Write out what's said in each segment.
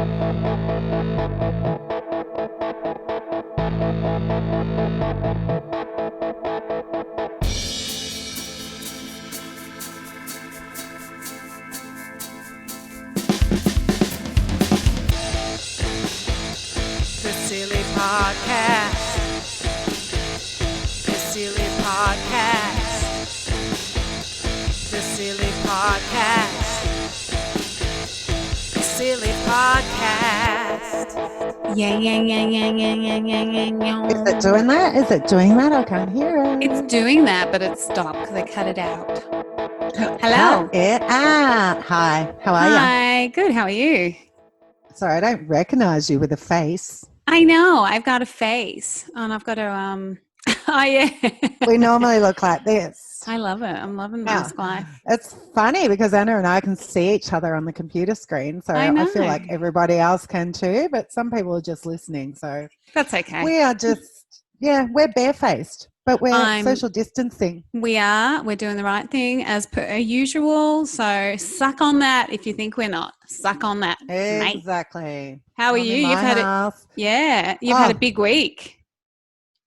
The Silly Podcast. The Silly Podcast. The Silly Podcast. The Silly Podcast. Yeah. Is it doing that? Is it doing that? I can't hear it. It's doing that, but it stopped because I cut it out. Hello. Cut it out. Hi. How are you? Hi. Good. How are you? Sorry, I don't recognize you with a face. I know. I've got a face, and I've got a Oh yeah. We normally look like this. I love it. I'm loving mask life. It's funny because Anna and I can see each other on the computer screen, so I I know. feel like everybody else can too, but some people are just listening. So That's okay. we are just, we're barefaced, but we're social distancing. We are. We're doing the right thing as per usual. So suck on that if you think we're not. Suck on that, mate. Exactly. How are I'm you? in You've my had house. You've had a big week.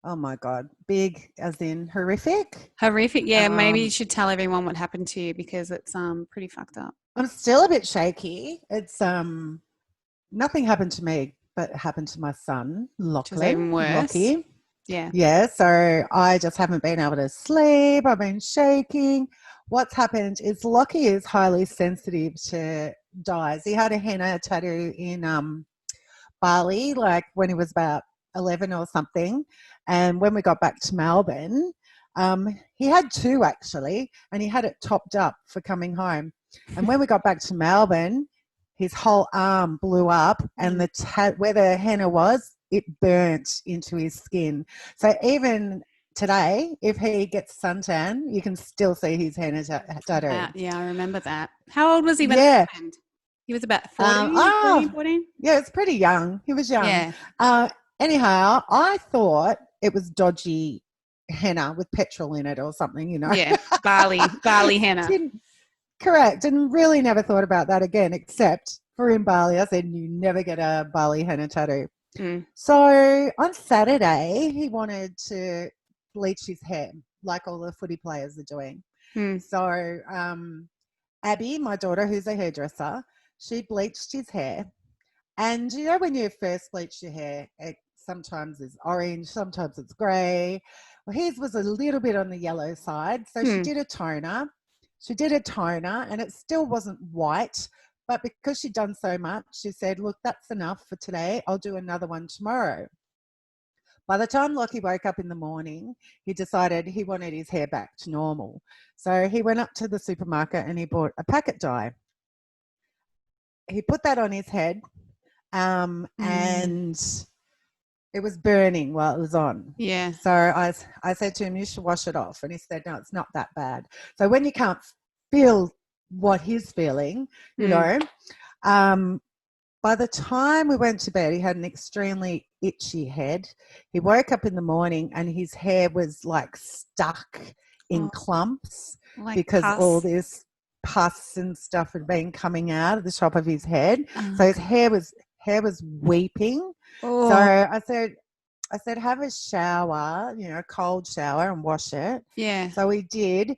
Oh my God. Big as in horrific? Horrific. Yeah, maybe you should tell everyone what happened to you because it's pretty fucked up. I'm still a bit shaky. It's nothing happened to me, but it happened to my son, Lachlan. Which is even worse. Lockie. Yeah. Yeah, so I just haven't been able to sleep. I've been shaking. What's happened is Lockie is highly sensitive to dyes. He had a henna tattoo in Bali, like when he was about 11 or something. And when we got back to Melbourne, he had two actually, and he had it topped up for coming home. And when we got back to Melbourne, his whole arm blew up, and where the henna was, it burnt into his skin. So even today, if he gets suntan, you can still see his henna tattoo. Yeah, I remember that. How old was he when it happened? He was about 14? Yeah, it's pretty young. He was young. Yeah. Anyhow, I thought it was dodgy henna with petrol in it or something, you know. Yeah, Bali henna. Correct, and really never thought about that again, except for in Bali. I said, you never get a Bali henna tattoo. So on Saturday, he wanted to bleach his hair like all the footy players are doing. So Abby, my daughter, who's a hairdresser, she bleached his hair. And you know when you first bleach your hair, it sometimes is orange, sometimes it's grey. Well, his was a little bit on the yellow side. So she did a toner. And it still wasn't white. But because she'd done so much, she said, look, that's enough for today. I'll do another one tomorrow. By the time Lockie woke up in the morning, he decided he wanted his hair back to normal. So he went up to the supermarket and he bought a packet dye. He put that on his head. And it was burning while it was on. Yeah. So I said to him, you should wash it off. And he said, no, it's not that bad. So when you can't feel what he's feeling, you know, by the time we went to bed, he had an extremely itchy head. He woke up in the morning and his hair was like stuck in clumps because pus. all this pus and stuff had been coming out of the top of his head. So his hair was weeping. So I said, have a shower, you know, cold shower and wash it. Yeah. So we did.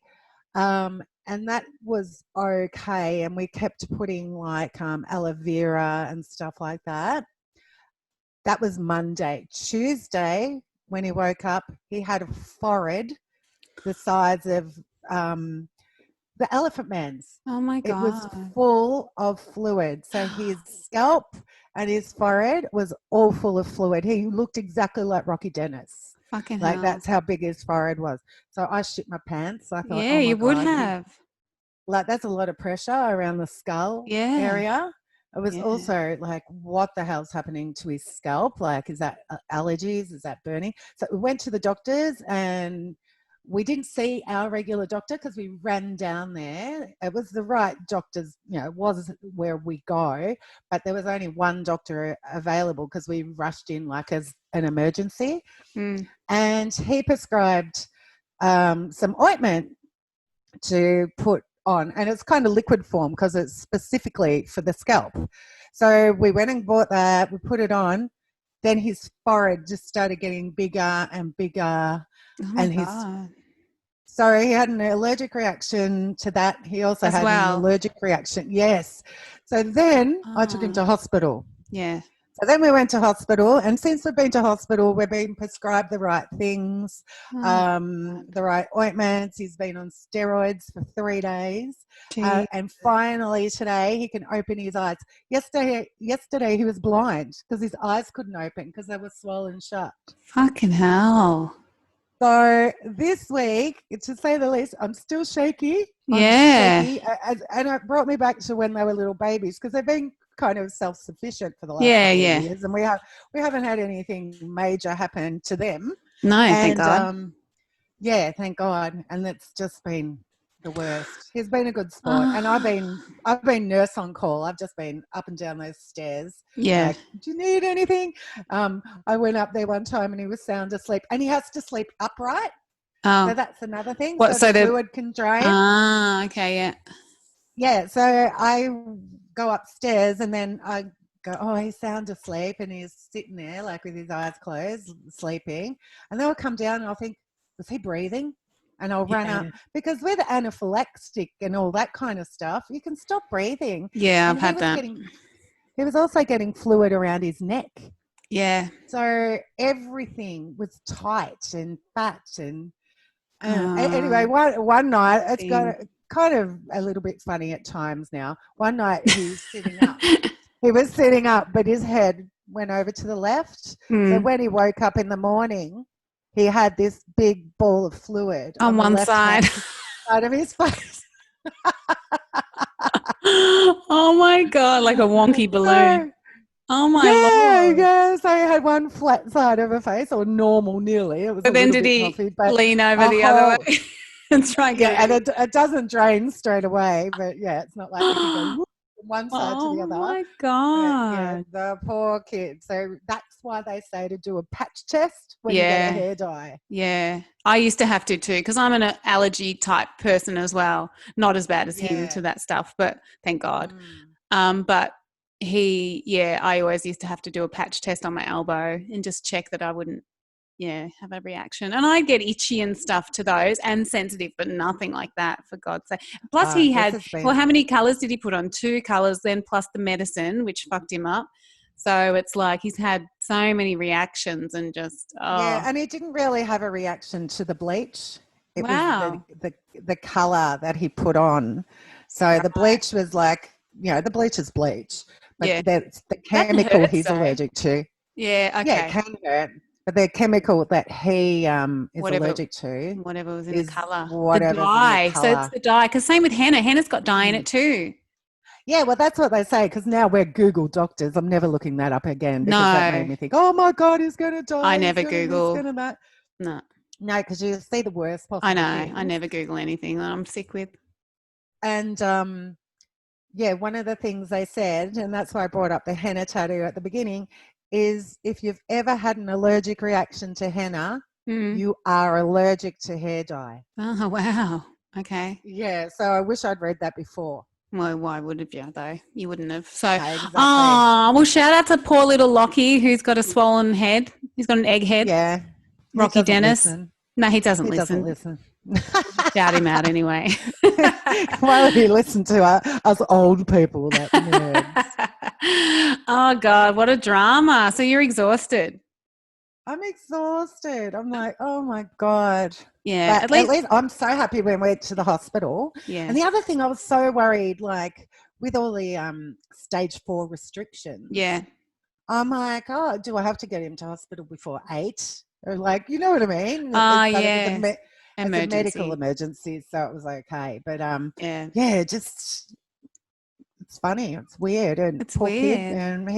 And that was okay. And we kept putting like aloe vera and stuff like that. That was Monday. Tuesday, when he woke up, he had a forehead the size of the elephant man's. Oh my God. It was full of fluid. So his scalp and his forehead was all full of fluid. He looked exactly like Rocky Dennis. Fucking like hell. That's how big his forehead was. So I shit my pants. I thought, yeah, you would have. Like that's a lot of pressure around the skull area. It was also like, what the hell's happening to his scalp? Like, is that allergies? Is that burning? So we went to the doctors and we didn't see our regular doctor because we ran down there. It was the right doctor's, you know, it was where we go, but there was only one doctor available because we rushed in like as an emergency. And he prescribed some ointment to put on, and it's kind of liquid form because it's specifically for the scalp. So we went and bought that, we put it on, then his forehead just started getting bigger and bigger. Oh my And God. so he had an allergic reaction to that. He also had an allergic reaction. Yes. So then I took him to hospital. Yeah. So then we went to hospital, and since we've been to hospital, we've been prescribed the right things, the right ointments. He's been on steroids for 3 days. And finally today he can open his eyes. Yesterday he was blind because his eyes couldn't open because they were swollen shut. Fucking hell. So this week, to say the least, I'm still shaky. Yeah. I'm shaky, and it brought me back to when they were little babies, because they've been kind of self-sufficient for the last couple of years, and we haven't had anything major happen to them. No, thank God. Yeah, thank God. And it's just been the worst. He's been a good sport, and I've been nurse on call. I've just been up and down those stairs. Yeah. Like, do you need anything? I went up there one time and he was sound asleep, and he has to sleep upright. So that's another thing. What, so the fluid can drain. Okay, yeah. Yeah, so I go upstairs and then I go, oh, he's sound asleep, and he's sitting there like with his eyes closed, sleeping. And then I'll come down and I'll think, was he breathing? And I'll run up, because with anaphylactic and all that kind of stuff, you can stop breathing. Yeah, and I've had that. He was also getting fluid around his neck. Yeah. So everything was tight and fat. And anyway, one night, it's got kind of a little bit funny at times now. One night he was sitting up. He was sitting up, but his head went over to the left. So when he woke up in the morning, he had this big ball of fluid on one side of his face. Oh my God, like a wonky balloon. Oh my Lord. Yeah. So he had one flat side of a face, or normal nearly. It was but then did he lean over the other way and try and get it? And it doesn't drain straight away, but yeah, it's not like he can go from one side to the other. Oh my God. The poor kid. So that's why they say to do a patch test when you get a hair dye. Yeah. I used to have to too, because I'm an allergy type person as well. Not as bad as him to that stuff, but thank God. But I always used to have to do a patch test on my elbow and just check that I wouldn't have a reaction. And I get itchy and stuff to those, and sensitive, but nothing like that, for God's sake. Plus he had, how many colours did he put on? 2 colours then, plus the medicine, which fucked him up. So it's like he's had so many reactions and just, Yeah, and he didn't really have a reaction to the bleach. It was the colour that he put on. So the bleach was like, the bleach is bleach. But that's the chemical he's allergic to. Yeah, okay. Yeah, it can hurt. But the chemical that he is allergic to. Whatever was in the colour. The dye. So it's the dye. Because same with henna. Henna's got dye in it too. Yeah, well, that's what they say, because now we're Google doctors. I'm never looking that up again, because that made me think, oh, my God, he's going to die. I never Google. No, because you see the worst possible things. I never Google anything that I'm sick with. And, one of the things they said, and that's why I brought up the henna tattoo at the beginning, is if you've ever had an allergic reaction to henna, you are allergic to hair dye. Oh, wow. Okay. Yeah, so I wish I'd read that before. Well, why would have you, though? You wouldn't have. So, exactly. Well, shout out to poor little Lockie, who's got a swollen head. He's got an egg head. Yeah. Rocky Dennis. Listen. No, he doesn't listen. Shout him out anyway. Why would he listen to us old people? That nerds? Oh, God, what a drama. So you're exhausted. I'm exhausted. I'm like, oh, my God. Yeah. But at least I'm so happy when we went to the hospital. Yeah. And the other thing, I was so worried, like, with all the stage 4 restrictions. Yeah. I'm like, oh, do I have to get him to hospital before 8? Or like, you know what I mean? It's a medical emergency, so it was okay. But just it's funny. It's weird. And it's poor weird. Kid, and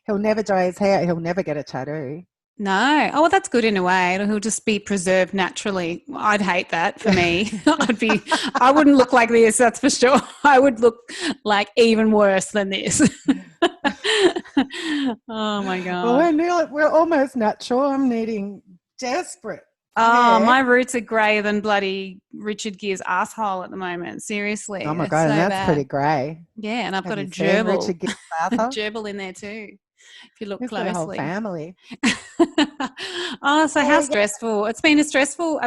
he'll never dye his hair. He'll never get a tattoo. No. Oh, well, that's good in a way. He'll just be preserved naturally. I'd hate that for me. I wouldn't look like this, that's for sure. I would look like even worse than this. Oh, my God. Well, we're almost natural. I'm needing desperate. Oh, Yeah. my roots are greyer than bloody Richard Gere's asshole at the moment. Seriously. Oh my It's God, so and that's bad. pretty grey. Yeah, and I've Have got a you seen Richard gerbil. Gere's asshole? Gerbil in there too, if you look He's got a whole closely. family. Oh, so how Yeah. stressful. It's been it's stressful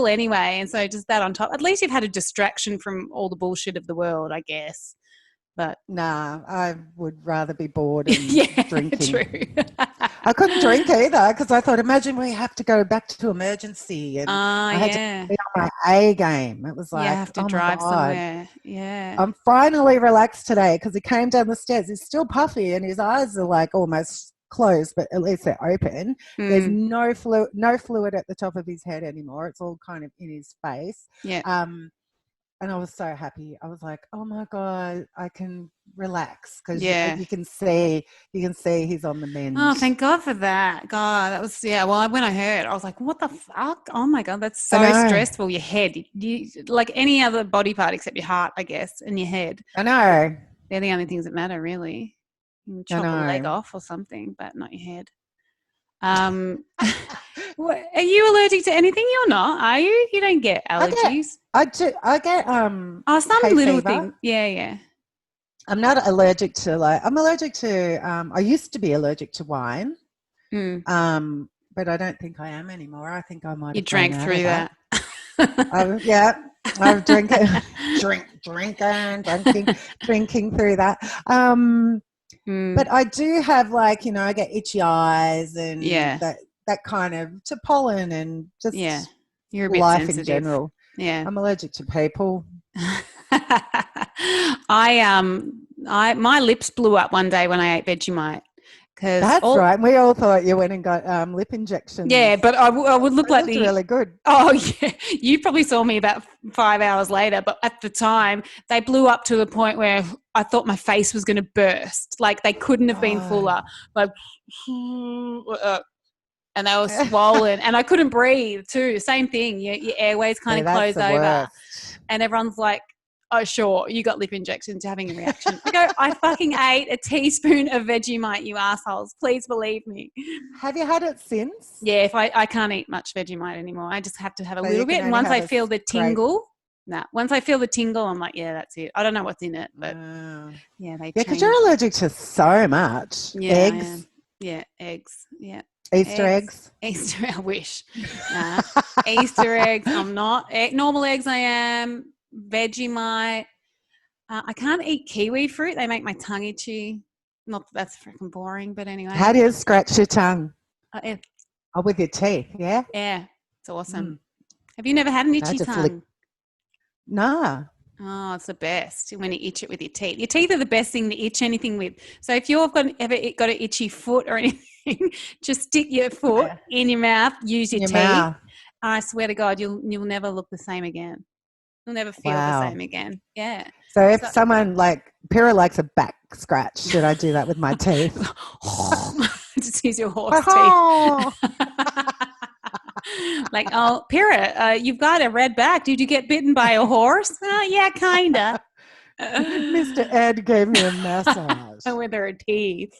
anyway. And so just that on top, at least you've had a distraction from all the bullshit of the world, I guess. But Nah, I would rather be bored and yeah, drinking. true. I couldn't drink either because I thought, imagine we have to go back to emergency, and I had to be on my A game. It was like, you have to oh drive my God. somewhere. Yeah. I'm finally relaxed today because he came down the stairs. He's still puffy and his eyes are like almost closed, but at least they're open. There's no fluid at the top of his head anymore. It's all kind of in his face. Yeah. And I was so happy. I was like, oh my God, I can relax because Yeah. you can see he's on the mend. Oh, thank God for that. God, that was, yeah. Well, when I heard, I was like, what the fuck? Oh my God, that's so stressful. Your head, you like any other body part except your heart, I guess, and your head. I know. They're the only things that matter, really. You can chop a leg off or something, but not your head. Are you allergic to anything? You're not, are you? You don't get allergies. I get some little thing. Yeah. I'm not allergic to I'm allergic to I used to be allergic to wine. But I don't think I am anime. I think I might have drank through that. I've drinking through that. But I do have I get itchy eyes and that kind of to pollen and just you're a bit life sensitive. in general. Yeah, I'm allergic to people. My lips blew up one day when I ate Vegemite. That's right. We all thought you went and got lip injections. Yeah, but I would look like really good. Oh yeah, you probably saw me about 5 hours later, but at the time they blew up to the point where I thought my face was going to burst. Like they couldn't have been fuller. Like, and they were swollen, and I couldn't breathe too. Same thing. Your airways kind of closed over, and everyone's like, oh, sure, you got lip injections, you're having a reaction. I go, I fucking ate a teaspoon of Vegemite, you assholes. Please believe me. Have you had it since? Yeah, I can't eat much Vegemite anymore. I just have to have a little bit. And once I feel the tingle, once I feel the tingle, I'm like, yeah, that's it. I don't know what's in it, but because you're allergic to so much. Yeah, eggs. Yeah, eggs. Yeah. Easter eggs. Easter, I wish. Nah. Easter eggs, I'm not. Normal eggs, I am. Vegemite. I can't eat kiwi fruit. They make my tongue itchy. Not that that's freaking boring, but anyway. How do you scratch your tongue? With your teeth, yeah? Yeah, it's awesome. Have you never had an itchy tongue? No. Oh, it's the best when you itch it with your teeth. Your teeth are the best thing to itch anything with. So if you've ever got an itchy foot or anything, just stick your foot in your mouth, use your teeth. And I swear to God, you'll never look the same again. You'll never feel the same again. Yeah. So if someone Pyrrha likes a back scratch, should I do that with my teeth? Just use your horse teeth. Like, oh, Pyrrha, you've got a red back. Did you get bitten by a horse? Yeah, kind of. Mr. Ed gave me a massage. With her teeth.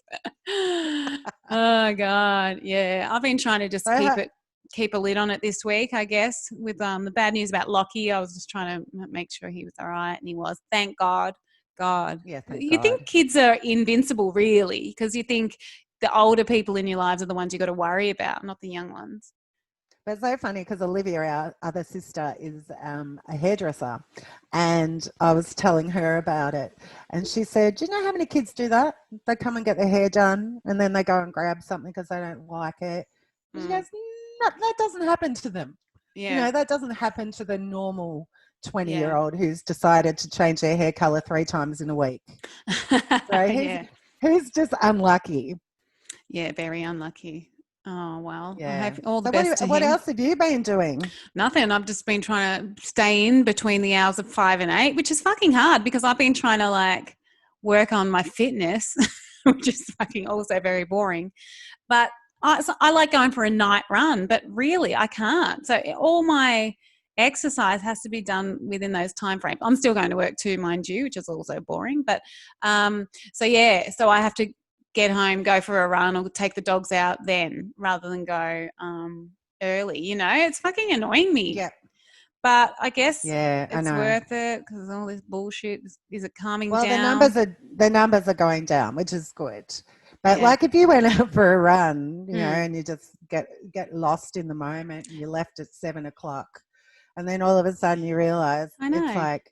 Oh, God. Yeah. I've been trying to just keep a lid on it this week, I guess. With the bad news about Lockie, I was just trying to make sure he was all right, and he was. Thank God. Yeah, thank God. Think kids are invincible, really, because you think the older people in your lives are the ones you got to worry about, not the young ones. But it's so funny because Olivia, our other sister, is a hairdresser, and I was telling her about it, and she said, do you know how many kids do that? They come and get their hair done, and then they go and grab something because they don't like it. And she goes, no, that doesn't happen to them. Yeah. That doesn't happen to the normal 20-year-old who's decided to change their hair color 3 times in a week. So he's just unlucky. Yeah, very unlucky. Oh, well, yeah. I hope all the best to him. What else have you been doing? Nothing. I've just been trying to stay in between the hours of 5 and 8, which is fucking hard because I've been trying to work on my fitness, which is fucking also very boring. But I like going for a night run, but really I can't. So all my exercise has to be done within those time frames. I'm still going to work too, mind you, which is also boring. But so I have to get home, go for a run, or take the dogs out then, rather than go early, you know? It's fucking annoying me. Yeah. But I guess it's worth it because all this bullshit is it calming well, down? the numbers are going down, which is good. But like if you went out for a run, you know, and you just get lost in the moment and you left at 7:00, and then all of a sudden you realize it's like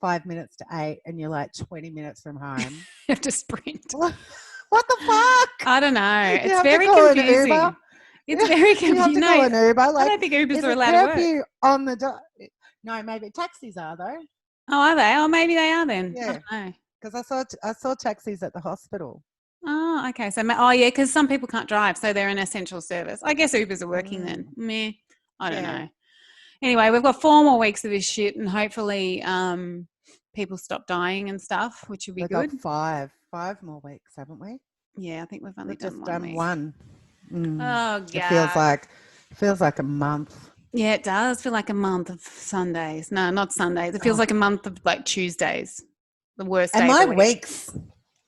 5 minutes to 8 and you're like 20 minutes from home. You have to sprint. What the fuck? I don't know. You it's have very to call confusing. An Uber. It's very confusing. You have to call an Uber. Like, I don't think Ubers are allowed curfew to work. On the no, maybe taxis are though. Oh, are they? Oh, maybe they are then. Yeah, I because I saw taxis at the hospital. Oh, okay. So, yeah, because some people can't drive, so they're an essential service. I guess Ubers are working then. Meh. I don't know. Anyway, we've got 4 more weeks of this shit, and hopefully people stop dying and stuff, which would be good. We've got 5 more weeks, haven't we? Yeah, I think we've only just done week. 1. Oh, God. It feels like a month. Yeah, it does feel like a month of Sundays. No, not Sundays. It feels like a month of like Tuesdays. The worst day of the week.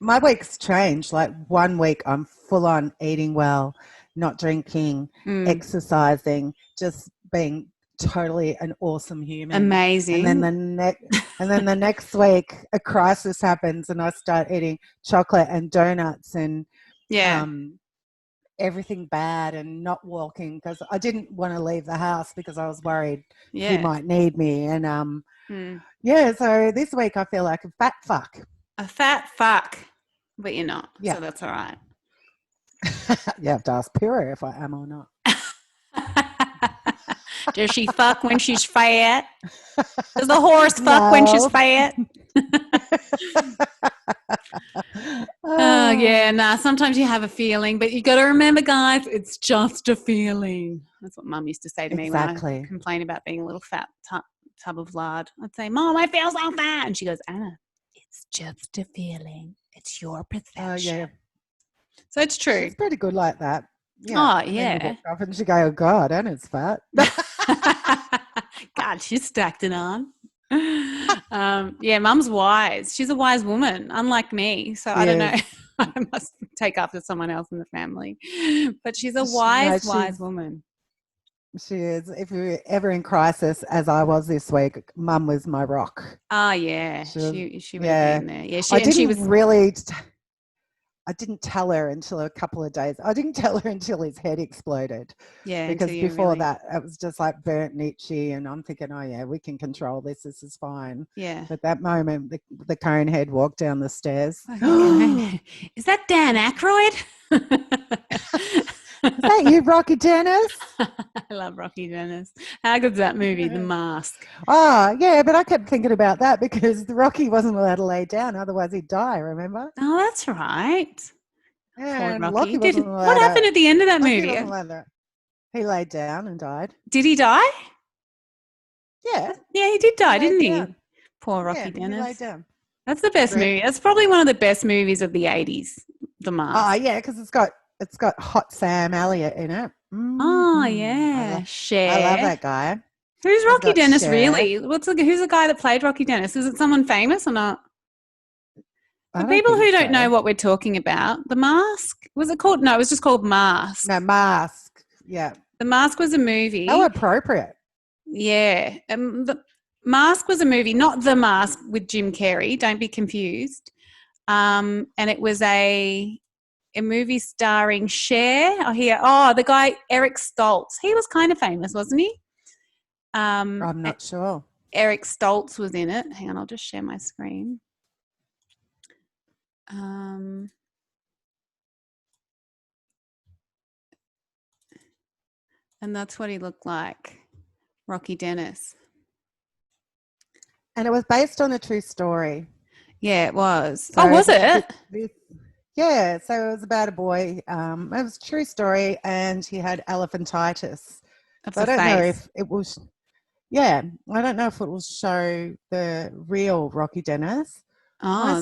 My weeks change. Like 1 week I'm full on eating well, not drinking, exercising, just being totally an awesome human. Amazing. And then the next week a crisis happens and I start eating chocolate and donuts and everything bad and not walking because I didn't want to leave the house because I was worried he might need me. And so this week I feel like a fat fuck. A fat fuck. But you're not. Yeah. So that's all right. You have to ask Pyrrha if I am or not. Does she fuck when she's fat? Does the horse fuck when she's fat? Sometimes you have a feeling, but you got to remember, guys, it's just a feeling. That's what Mum used to say to me when I complain about being a little fat tub of lard. I'd say, Mom, I feel so fat. And she goes, Anna, it's just a feeling. It's your perception. So it's true. It's pretty good like that. Yeah. Oh, yeah. And she go, oh, God, Anna's fat. God, she's stacked it on. Mum's wise. She's a wise woman, unlike me. So I don't know. I must take after someone else in the family. But she's a wise woman. She is. If you're ever in crisis, as I was this week, Mum was my rock. Oh, yeah. She would have been there. Yeah, I didn't tell her until a couple of days. I didn't tell her until his head exploded. Yeah. Because before that, it was just like burnt and itchy. And I'm thinking, oh, yeah, we can control this. This is fine. Yeah. But that moment, the cone head walked down the stairs. Is that Dan Aykroyd? Is that you, Rocky Dennis? I love Rocky Dennis. How good's that movie, The Mask? Oh, yeah, but I kept thinking about that because the Rocky wasn't allowed to lay down, otherwise he'd die, remember? Oh, that's right. Yeah, poor Rocky. What happened at the end of that movie? He laid down and died. Did he die? Yeah. Yeah, he did die, didn't he? Poor Rocky Dennis. He laid down. That's the best movie. That's probably one of the best movies of the 80s, The Mask. Oh, yeah, because it's got hot Sam Elliott in it. Oh, yeah. Cher. I love that guy. Who's Rocky Dennis really? Who's the guy that played Rocky Dennis? Is it someone famous or not? For people who don't know what we're talking about, The Mask, was it called? No, it was just called Mask. No, Mask. Yeah. The Mask was a movie. How appropriate. Yeah. The Mask was a movie, not The Mask with Jim Carrey. Don't be confused. And it was a movie starring Cher. The guy Eric Stoltz. He was kind of famous, wasn't he? I'm not sure. Eric Stoltz was in it. Hang on, I'll just share my screen. And that's what he looked like, Rocky Dennis. And it was based on a true story. Yeah, it was. So was it? Yeah, so it was about a boy. It was a true story, and he had elephantitis. So I don't know if it was. Yeah, I don't know if it will show the real Rocky Dennis. Oh.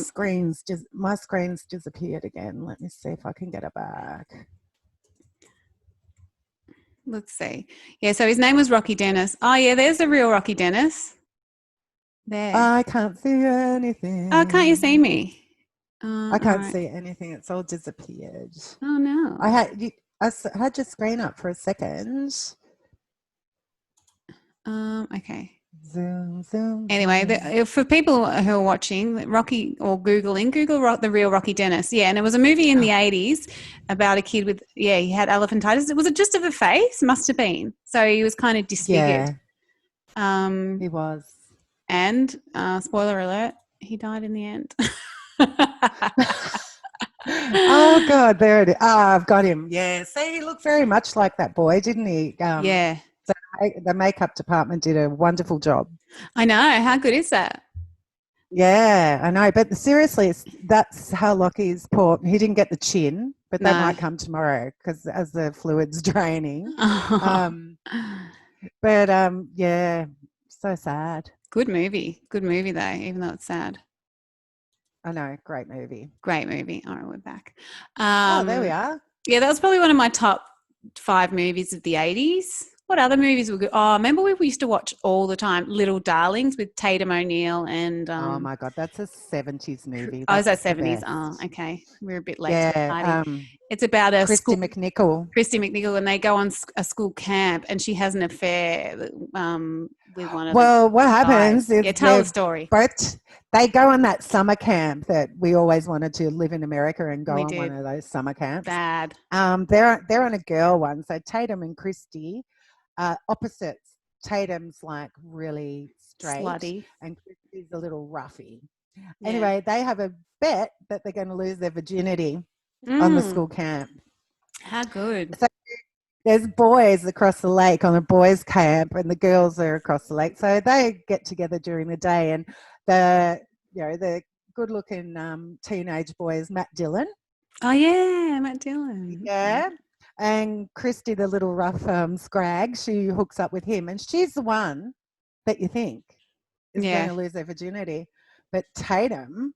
My screen's disappeared again. Let me see if I can get it back. Let's see. Yeah, so his name was Rocky Dennis. Oh, yeah, there's the real Rocky Dennis. There. I can't see anything. Oh, can't you see me? I can't see anything. It's all disappeared. Oh, no. had your screen up for a second. Okay. Zoom. Anyway, for people who are watching, Rocky or Googling, the real Rocky Dennis. Yeah, and it was a movie in the 80s about a kid with, he had elephantitis. Was it just of a face? Must have been. So he was kind of disfigured. Yeah, he was. And, spoiler alert, he died in the end. Oh, God, there it is. I've got him. Yeah, see, he looked very much like that boy, didn't he? Yeah. So the makeup department did a wonderful job. I know. How good is that? Yeah, I know. But seriously, that's how Lockie's poor. He didn't get the chin, but that might come tomorrow because as the fluid's draining. Yeah, so sad. Good movie though, even though it's sad. I know, great movie. Great movie. All right, we're back. There we are. Yeah, that was probably one of my top 5 movies of the 80s. What other movies were good? Oh, remember we used to watch all the time Little Darlings with Tatum O'Neal and oh my God, that's a 70s movie. Is that 70s? Oh, okay. We're a bit late to the party. It's about a Christy McNichol, and they go on a school camp and she has an affair with one of Well, what happens is tell the story. They go on that summer camp that we always wanted to live in America and go on one of those summer camps. Bad. They're on a girl one. So Tatum and Christy opposites. Tatum's like really straight, slutty, and Christy's a little roughy. Yeah. Anyway, they have a bet that they're going to lose their virginity on the school camp. How good. So there's boys across the lake on a boys' camp, and the girls are across the lake. So they get together during the day, and the good-looking teenage boy is Matt Dillon. Oh yeah, Matt Dillon. Yeah. And Christy, the little rough scrag, she hooks up with him, and she's the one that you think is going to lose their virginity. But Tatum,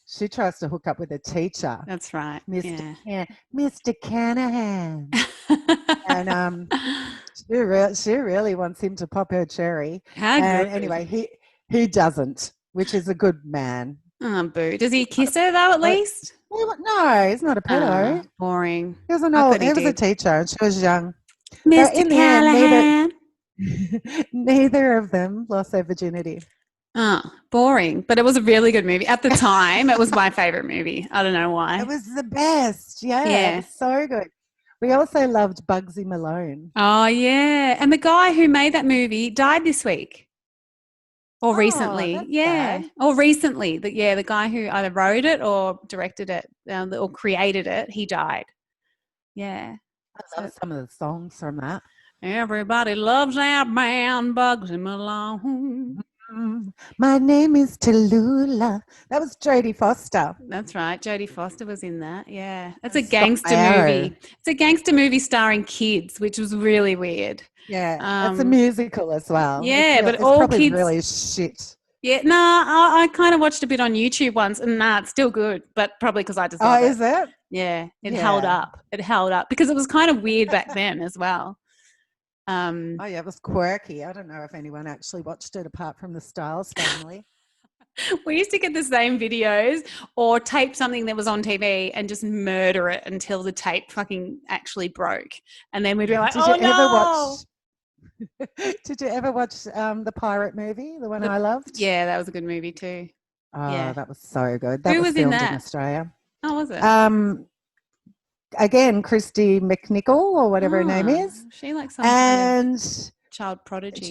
she tries to hook up with a teacher. That's right. Mr. Canahan. And she really wants him to pop her cherry. Anyway, he doesn't, which is a good man. Oh, boo. Does he kiss her though, at least? No, he's not a pedo. Boring. He was a teacher and she was young. Mr. Callahan. Neither of them lost their virginity. Oh, boring. But it was a really good movie. At the time, it was my favourite movie. I don't know why. It was the best. Yeah. It was so good. We also loved Bugsy Malone. Oh, yeah. And the guy who made that movie died this week. Or recently. Sad. Or recently. The guy who either wrote it or directed it or created it, he died. Yeah. I love some of the songs from that. Everybody loves our band, Bugsy Malone. My name is Tallulah. That was Jodie Foster. That's right. Jodie Foster was in that. Yeah. That's a gangster movie. It's a gangster movie starring kids, which was really weird. Yeah. It's a musical as well. Yeah, but it's all probably kids really shit. Yeah, I kind of watched a bit on YouTube once, and it's still good, but probably because I just love it. Is it? Yeah, it held up. It held up because it was kind of weird back then as well. It was quirky. I don't know if anyone actually watched it apart from the Stiles family. We used to get the same videos or tape something that was on TV and just murder it until the tape fucking actually broke. And then we'd be like, Did you ever watch the pirate movie, the one I loved? Yeah, that was a good movie too. Oh, that was so good. That Who was filmed in Australia. Oh, was it? Again, Christy McNichol or whatever her name is. She like some kind of child prodigy.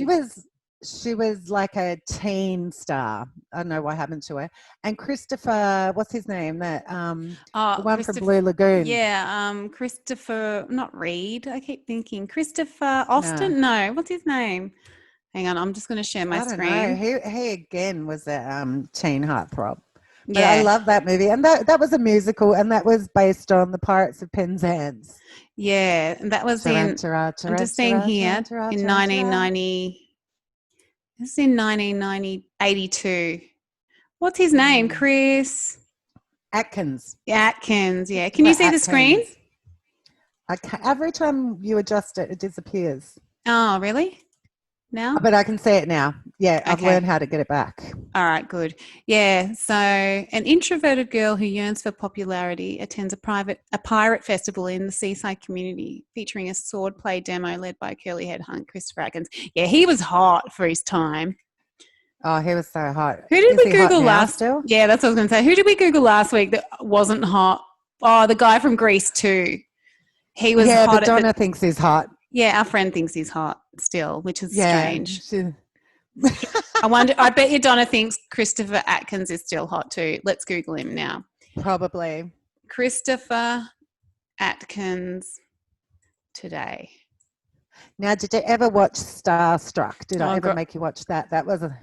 She was like a teen star. I don't know what happened to her. And Christopher, what's his name? That the one from Blue Lagoon. Yeah, Christopher, not Reed. I keep thinking Christopher Austin. No, what's his name? Hang on, I'm just going to share my screen. I don't know. He again was a teen heartthrob. But I love that movie. And that was a musical, and that was based on the Pirates of Penzance. Yeah, and that was I'm just seeing here in 1990. This is in 1982. What's his name? Chris Atkins. Atkins, yeah. Can you see the screen? Every time you adjust it, it disappears. Oh, really? now? But I can see it now. Yeah, I've Okay. learned how to get it back. All right, good. Yeah, so an introverted girl who yearns for popularity attends a pirate festival in the seaside community featuring a swordplay demo led by curly-haired hunk Christopher Atkins. Yeah, he was hot for his time. Oh, he was so hot. Who did Is we he hot Google now last? still? Yeah, that's what I was going to say. Who did we Google last week that wasn't hot? Oh, the guy from Greece too. He was hot. But Donna thinks he's hot. Yeah, our friend thinks he's hot still, which is strange. I bet you Donna thinks Christopher Atkins is still hot too. Let's Google him now. Probably. Christopher Atkins today. Now, did you ever watch Starstruck? Did I ever make you watch that? That was a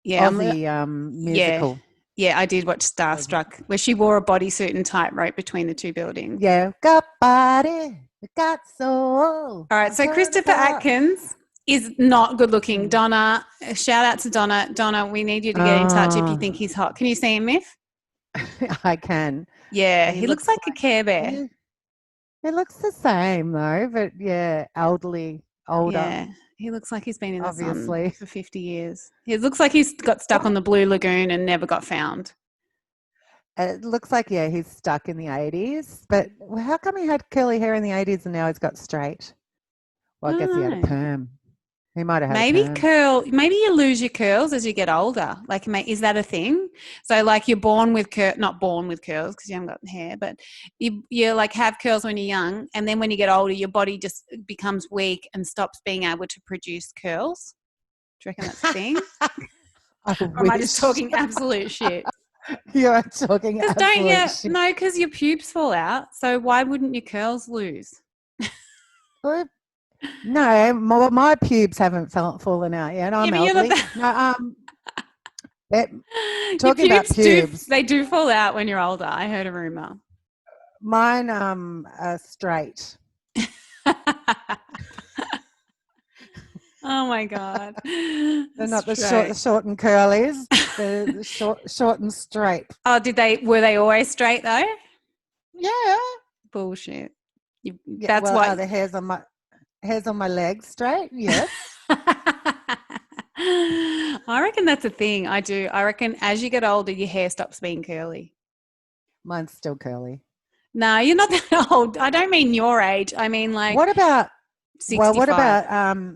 Aussie musical. Yeah, I did watch Starstruck, where she wore a bodysuit and tightrope between the two buildings. Yeah, got body, got soul. All right, so Christopher Atkins is not good looking. Donna, shout out to Donna. Donna, we need you to get in touch if you think he's hot. Can you see him, Miff? I can. Yeah, he looks like a Care Bear. He looks the same though, but yeah, older. Yeah, he looks like he's been in the sun for 50 years. He looks like he's got stuck on the Blue Lagoon and never got found. It looks like, he's stuck in the 80s. But how come he had curly hair in the 80s and now he's got straight? Well, I guess he had a perm. He might have had a perm. Maybe you lose your curls as you get older. Like, is that a thing? So, like, you're born with not born with curls because you haven't got hair, but you like have curls when you're young, and then when you get older, your body just becomes weak and stops being able to produce curls. Do you reckon that's a thing? Or am I just talking absolute shit? You're talking absolute shit. No, because your pubes fall out. So why wouldn't your curls lose? No, my pubes haven't fallen out yet. I'm elderly. Talking about pubes. They do fall out when you're older. I heard a rumor. Mine are straight. Oh my God. They're not the short and curlies. They're the short and straight. Oh, were they always straight though? Yeah. Bullshit. That's why the hairs on my legs straight. Yes. I reckon that's a thing. I do. I reckon as you get older, your hair stops being curly. Mine's still curly. No, you're not that old. I don't mean your age. I mean like. What about 65? Well, what about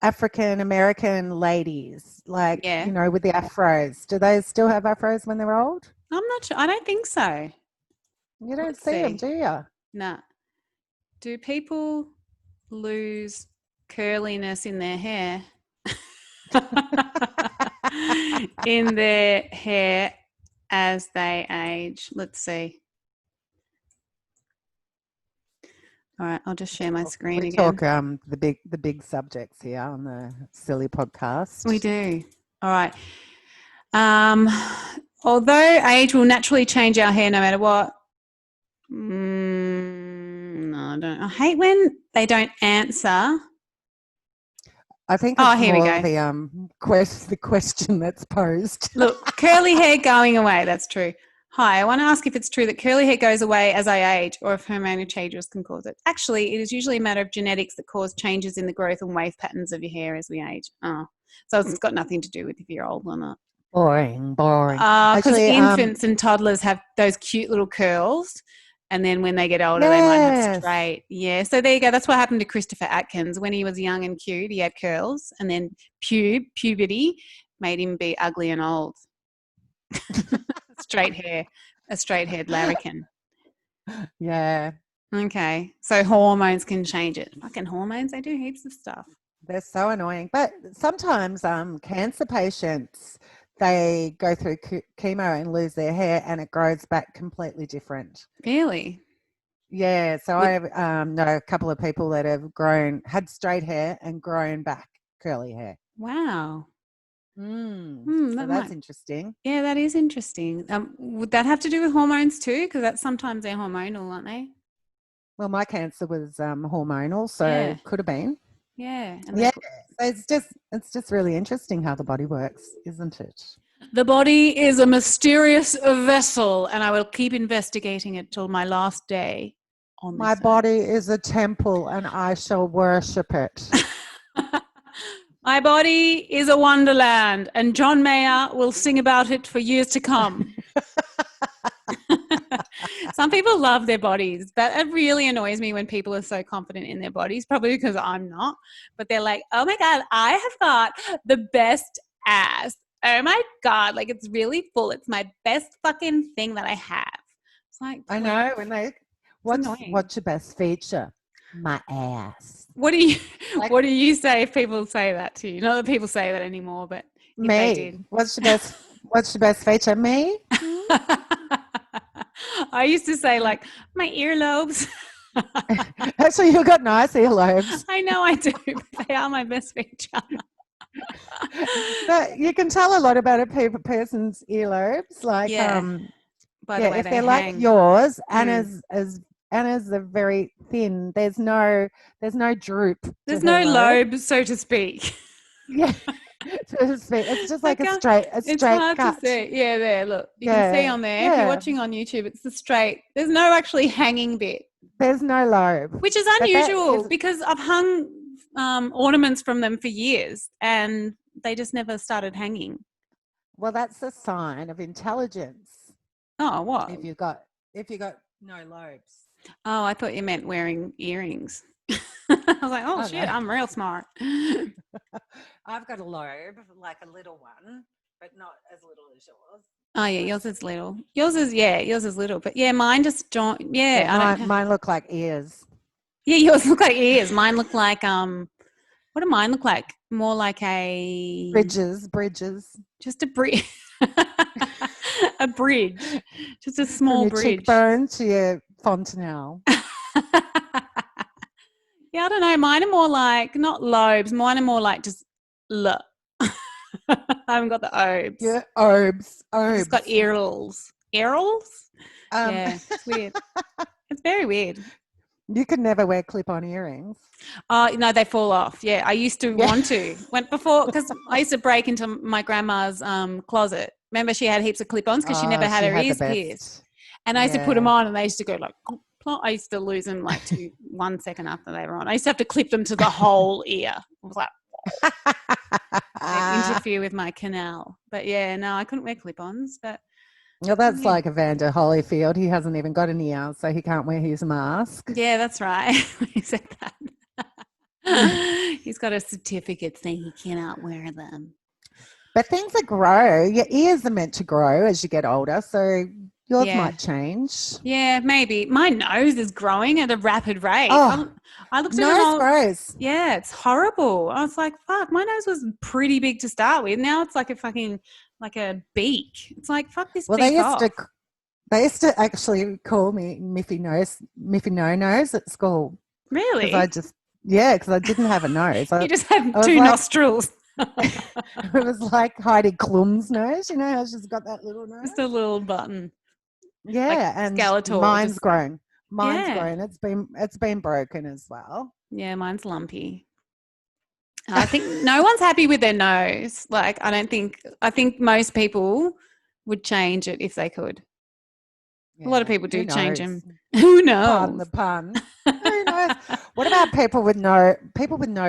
African American ladies, like with the afros? Do they still have afros when they're old? I'm not sure. I don't think so. You don't see them, do you? No. Do people lose curliness in their hair? In their hair as they age? Let's see. All right, I'll just share my screen again. We talk the big subjects here on the silly podcast. We do. All right. Although age will naturally change our hair no matter what. No, I don't. I hate when they don't answer. I think it's the question that's posed. Look, curly hair going away. That's true. Hi, I want to ask if it's true that curly hair goes away as I age or if hormonal changes can cause it. Actually, it is usually a matter of genetics that cause changes in the growth and wave patterns of your hair as we age. Oh, so it's got nothing to do with if you're old or not. Boring. Because infants and toddlers have those cute little curls, and then when they get older, they might have straight. Yeah, so there you go. That's what happened to Christopher Atkins. When he was young and cute, he had curls, and then puberty made him be ugly and old. A straight-haired larrikin. Yeah. Okay. So hormones can change it. Fucking hormones, they do heaps of stuff. They're so annoying. But sometimes cancer patients, they go through chemo and lose their hair and it grows back completely different. Really? Yeah. So I know a couple of people that have had straight hair and grown back curly hair. Wow. So that's interesting. Yeah, that is interesting. Would that have to do with hormones too? Because sometimes they're hormonal, aren't they? Well, my cancer was hormonal, so it could have been. Yeah. So it's just really interesting how the body works, isn't it? The body is a mysterious vessel, and I will keep investigating it till my last day on this My body is a temple, and I shall worship it. My body is a wonderland, and John Mayer will sing about it for years to come. Some people love their bodies, but it really annoys me when people are so confident in their bodies, probably because I'm not. But they're like, oh my God, I have got the best ass. Oh my God, like it's really full. It's my best fucking thing that I have. It's like, I know when they what's your best feature? My ass. What do you say if people say that to you? Not that people say that anymore, but if they did. What's your best feature? Me? I used to say like my earlobes. Actually, you've got nice earlobes. I know I do, but they are my best feature. But you can tell a lot about a person's earlobes, like by the way if they they're hang. like yours, Anna's are very thin. There's no droop. There's no lobe, so to speak. Yeah. It's just like a straight it's hard cut. to see. Yeah, there, look. You can see on there. If you're watching on YouTube, it's the straight. There's no actually hanging bit. There's no lobe. Which is unusual because I've hung ornaments from them for years and they just never started hanging. Well, that's a sign of intelligence. Oh, what? If you got no lobes. Oh, I thought you meant wearing earrings. I was like, oh shit, no. I'm real smart. I've got a lobe, like a little one, but not as little as yours. Oh yeah, yours is little. Yours is little. But yeah, mine just don't. Yeah, mine look like ears. Yeah, yours look like ears. Mine look like what do mine look like? More like a bridges. Just a bridge. A bridge. Just a small from your bridge. Cheekbone to your fontanelle. Yeah, I don't know. Mine are more like not lobes. Mine are more like just I haven't got the obes. Yeah, obes. I've just got earls. Earls? Yeah, it's weird. It's very weird. You could never wear clip-on earrings. Oh, no, they fall off. Yeah, I used to want to. Because I used to break into my grandma's closet. Remember, she had heaps of clip-ons because she never had her ears pierced. And I used to put them on and they used to go like, I used to lose them like 1 second after they were on. I used to have to clip them to the whole ear. I was like, they'd interfere with my canal. But yeah, no, I couldn't wear clip-ons. But well, that's like Evander Holyfield. He hasn't even got an ear, so he can't wear his mask. Yeah, that's right. He said that. He's got a certificate saying he cannot wear them. But things that grow, your ears are meant to grow as you get older, so yours might change. Yeah, maybe. My nose is growing at a rapid rate. Oh, I looked at nose grows. Yeah, it's horrible. I was like, fuck, my nose was pretty big to start with. Now it's like a fucking like a beak. It's like, fuck this beak off. They used to actually call me Miffy No Nose at school. Really? Because I didn't have a nose. You just had two nostrils. It was like Heidi Klum's nose. You know how she's got that little nose? Just a little button. Yeah, like and Skeletor. Mine's grown. It's been broken as well. Yeah, mine's lumpy. I think no one's happy with their nose. Like, I think most people would change it if they could. Yeah, a lot of people do change them. Who knows? Pardon the pun. Who knows? What about people with no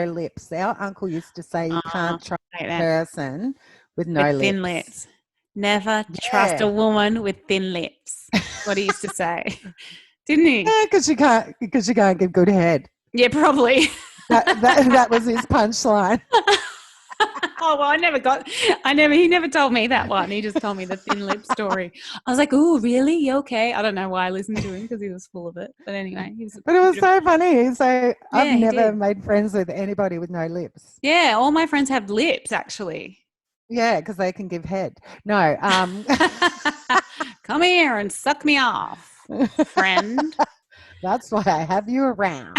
lips? Our uncle used to say you can't trust a person with no lips. Thin lips. Never trust a woman with thin lips. What he used to say. Didn't he? Yeah, because you can't give good head. Yeah, probably. That was his punchline. Oh, well, he never told me that one. He just told me the thin lip story. I was like, oh, really? You okay? I don't know why I listened to him because he was full of it. But anyway. But it was so funny. So I've never made friends with anybody with no lips. Yeah, all my friends have lips, actually. Yeah, because they can give head. No. Come here and suck me off, friend. That's why I have you around.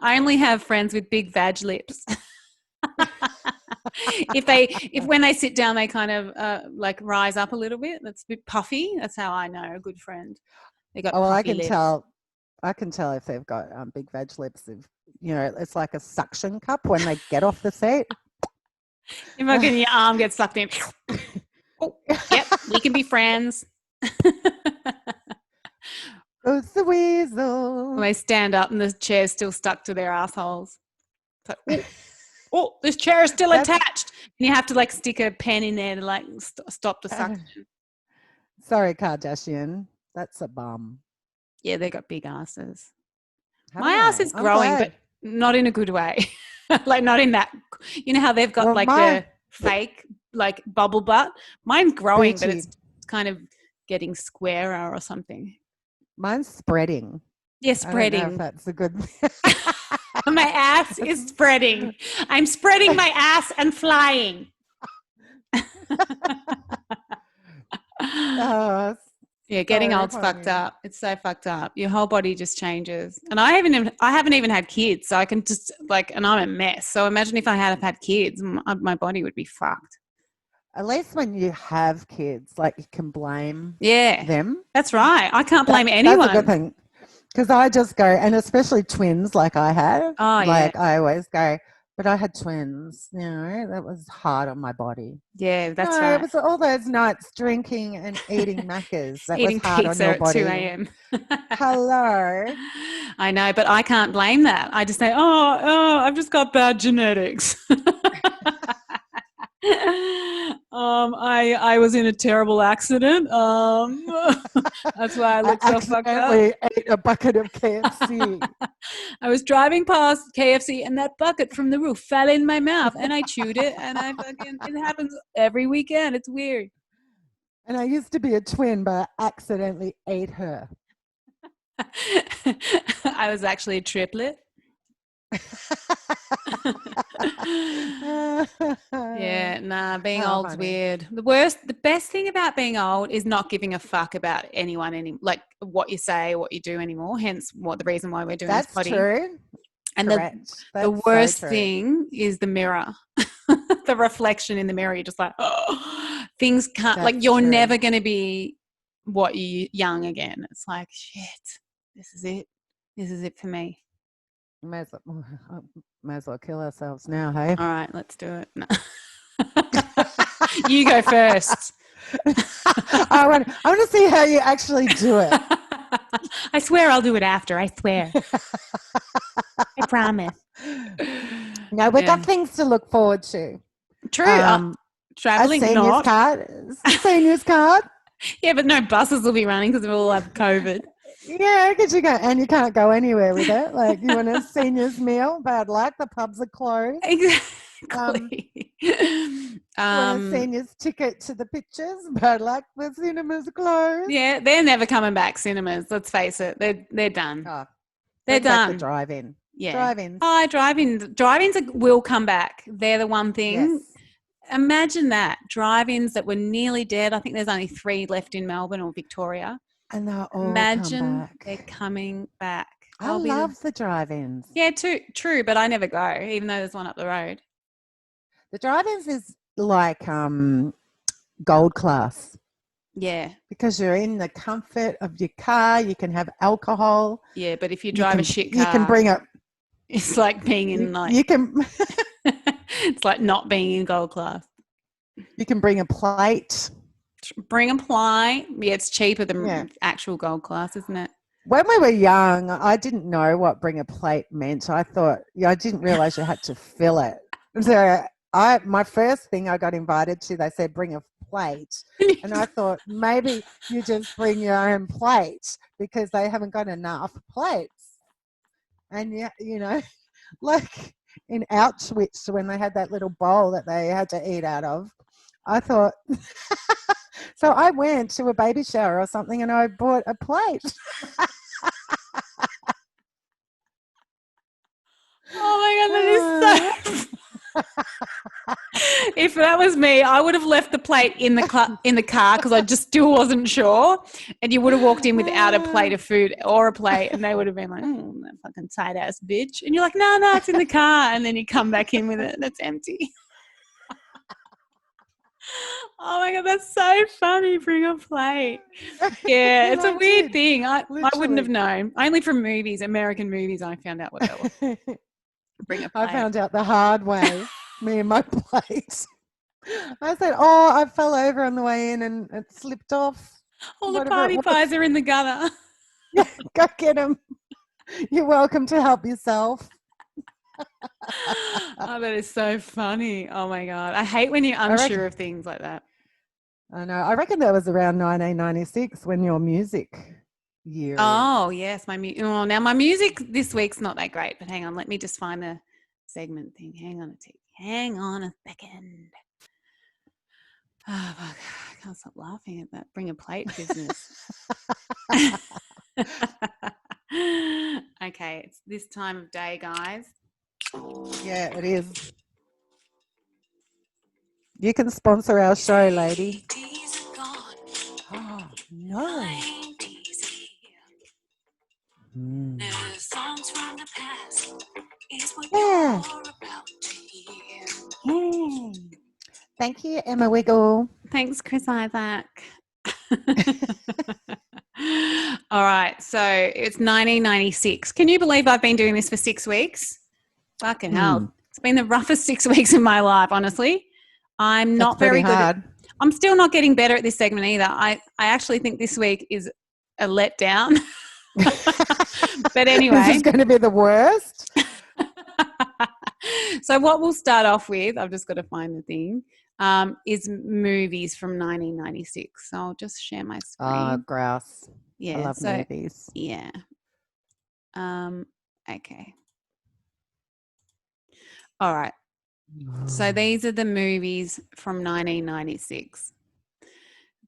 I only have friends with big vag lips. If when they sit down, they kind of like rise up a little bit. That's a bit puffy. That's how I know a good friend. They got puffy lips. I can tell if they've got big vag lips. If it's like a suction cup when they get off the seat. If your arm gets sucked in. Oh, yep, we can be friends. It's the weasel. When they stand up and the chair's still stuck to their assholes. It's like, oh, this chair is still attached. And you have to like stick a pen in there to like stop the suction. Sorry, Kardashian. That's a bum. Yeah, they got big asses. My ass is growing, but not in a good way. Like not in that. You know how they've got the fake like bubble butt? Mine's growing, but it's kind of getting squarer or something. Mine's spreading. Yeah, spreading. I don't know if that's a good thing. My ass is spreading. I'm spreading my ass and flying. Yeah, getting old's fucked up. It's so fucked up. Your whole body just changes. And I haven't even had kids, so I can just and I'm a mess. So imagine if I had kids, my body would be fucked. At least when you have kids, like you can blame them. That's right. I can't blame anyone. That's a good thing. Because I just go, and especially twins like I had. Oh, I always go, but I had twins, that was hard on my body. Yeah, that's right. It was all those nights drinking and eating Maccas. That eating was hard pizza on your body. at 2 a.m. Hello. I know, but I can't blame that. I just say, I've just got bad genetics. I was in a terrible accident. That's why I look so fucked up. I ate a bucket of KFC. I was driving past KFC and that bucket from the roof fell in my mouth and I chewed it and it happens every weekend. It's weird. And I used to be a twin, but I accidentally ate her. I was actually a triplet. Being old's weird. The best thing about being old is not giving a fuck about anyone, like what you say, what you do anymore. Hence, the reason why we're doing this potty. That's true. And the worst thing is the mirror, the reflection in the mirror. You're just like, things can't. You're never going to be what you young again. It's like shit. This is it. This is it for me. May as well kill ourselves now, hey? All right, let's do it. No. You go first. I want to see how you actually do it. I swear I'll do it after. I swear. I promise. No, we've got things to look forward to. True. Traveling, seniors card. Yeah, but no buses will be running because we all have COVID. Yeah, because you can't go anywhere with it. Like you want a seniors meal, bad luck. The pubs are closed. Exactly. Want a seniors ticket to the pictures, bad luck. The cinemas are closed. Yeah, they're never coming back. Cinemas. Let's face it, they're done. They're done. The drive-in. Yeah. Drive-ins. Drive-ins will come back. They're the one thing. Yes. Imagine that. Drive-ins that were nearly dead. I think there's only 3 left in Melbourne or Victoria. And they'll all Imagine come back. They're coming back. I love the drive-ins. Yeah, true, but I never go, even though there's one up the road. The drive-ins is like gold class. Yeah. Because you're in the comfort of your car. You can have alcohol. Yeah, but if you drive a shit car. You can bring it. It's like being in You can. It's like not being in gold class. You can bring a plate. Bring a plate. Yeah, it's cheaper than actual gold class, isn't it? When we were young, I didn't know what bring a plate meant. I thought, I didn't realize you had to fill it. So my first thing I got invited to, they said, bring a plate. And I thought, maybe you just bring your own plate because they haven't got enough plates. And, like in Auschwitz, when they had that little bowl that they had to eat out of, I thought, so I went to a baby shower or something and I bought a plate. Oh my God, that is so If that was me, I would have left the plate in the car because I just still wasn't sure. And you would have walked in without a plate of food or a plate and they would have been like, that fucking tight ass bitch. And you're like, no, it's in the car. And then you come back in with it and it's empty. Oh my God, that's so funny. Bring a plate. Yeah, it's a weird thing. I wouldn't have known. Only from movies, American movies, I found out what that was. Bring a plate. I found out the hard way, me and my plate. I said, I fell over on the way in and it slipped off. All the party pies are in the gutter. Yeah, go get them. You're welcome to help yourself. Oh, that is so funny. Oh my God. I hate when you're unsure of things like that. I know. I reckon that was around 1996 when your music year Oh, yes. Now my music this week's not that great, but hang on. Let me just find the segment thing. Hang on a second. Oh, fuck. I can't stop laughing at that. Bring a plate business. Okay, it's this time of day, guys. Yeah, it is. You can sponsor our show, lady. Oh, no. No songs from the past is what you're about to hear. Thank you, Emma Wiggle. Thanks, Chris Isaac. All right, so it's 1996. Can you believe I've been doing this for 6 weeks? Fucking hell. It's been the roughest 6 weeks of my life, honestly. I'm not very good. I'm still not getting better at this segment either. I actually think this week is a letdown. But anyway. This is going to be the worst. So what we'll start off with, I've just got to find the thing, is movies from 1996. So I'll just share my screen. Oh, grouse. Yeah, I love movies. Yeah. Okay. All right. So these are the movies from 1996.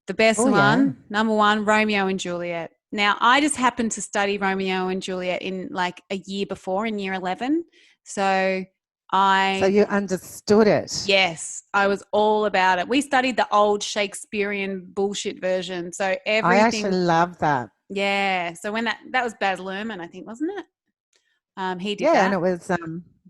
The best one, number one, Romeo and Juliet. Now, I just happened to study Romeo and Juliet in like a year before, in year 11. So you understood it. Yes, I was all about it. We studied the old Shakespearean bullshit version. So everything. I actually love that. Yeah. So when that was Baz Luhrmann, I think, wasn't it? He did that. Yeah, and it was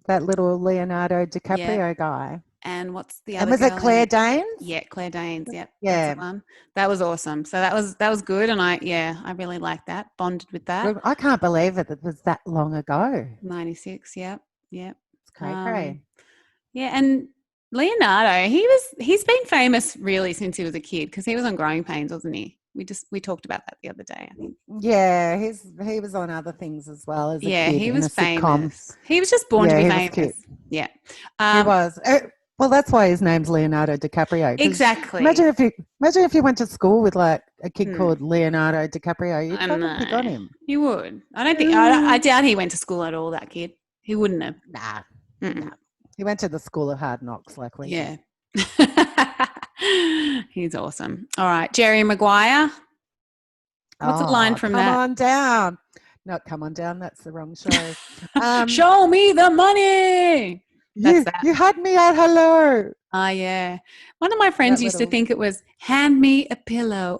that little Leonardo DiCaprio guy. And what's the other? And was it Claire Danes? Yeah, Claire Danes. Yep. Yeah. That's the one. That was awesome. So that was good, and I really liked that. Bonded with that. I can't believe it was that long ago. 96. Yep. It's cray. Yeah, and Leonardo, he's been famous really since he was a kid because he was on Growing Pains, wasn't he? We talked about that the other day, I think. Yeah, he was on other things as well as a kid. Yeah, he was famous. Sitcom. He was just born to be famous. Yeah, he was. Well, that's why his name's Leonardo DiCaprio. Exactly. Imagine if you went to school with like a kid called Leonardo DiCaprio, you'd fucking pick on him. You would. I don't think. I doubt he went to school at all. That kid. He wouldn't have. Nah. He went to the School of Hard Knocks, like we. Yeah. He's awesome. All right, Jerry Maguire. What's a line from that? Come on down. No, come on down. That's the wrong show. Show me the money. That's that. You had me at hello. Yeah. One of my friends used to think it was hand me a pillow.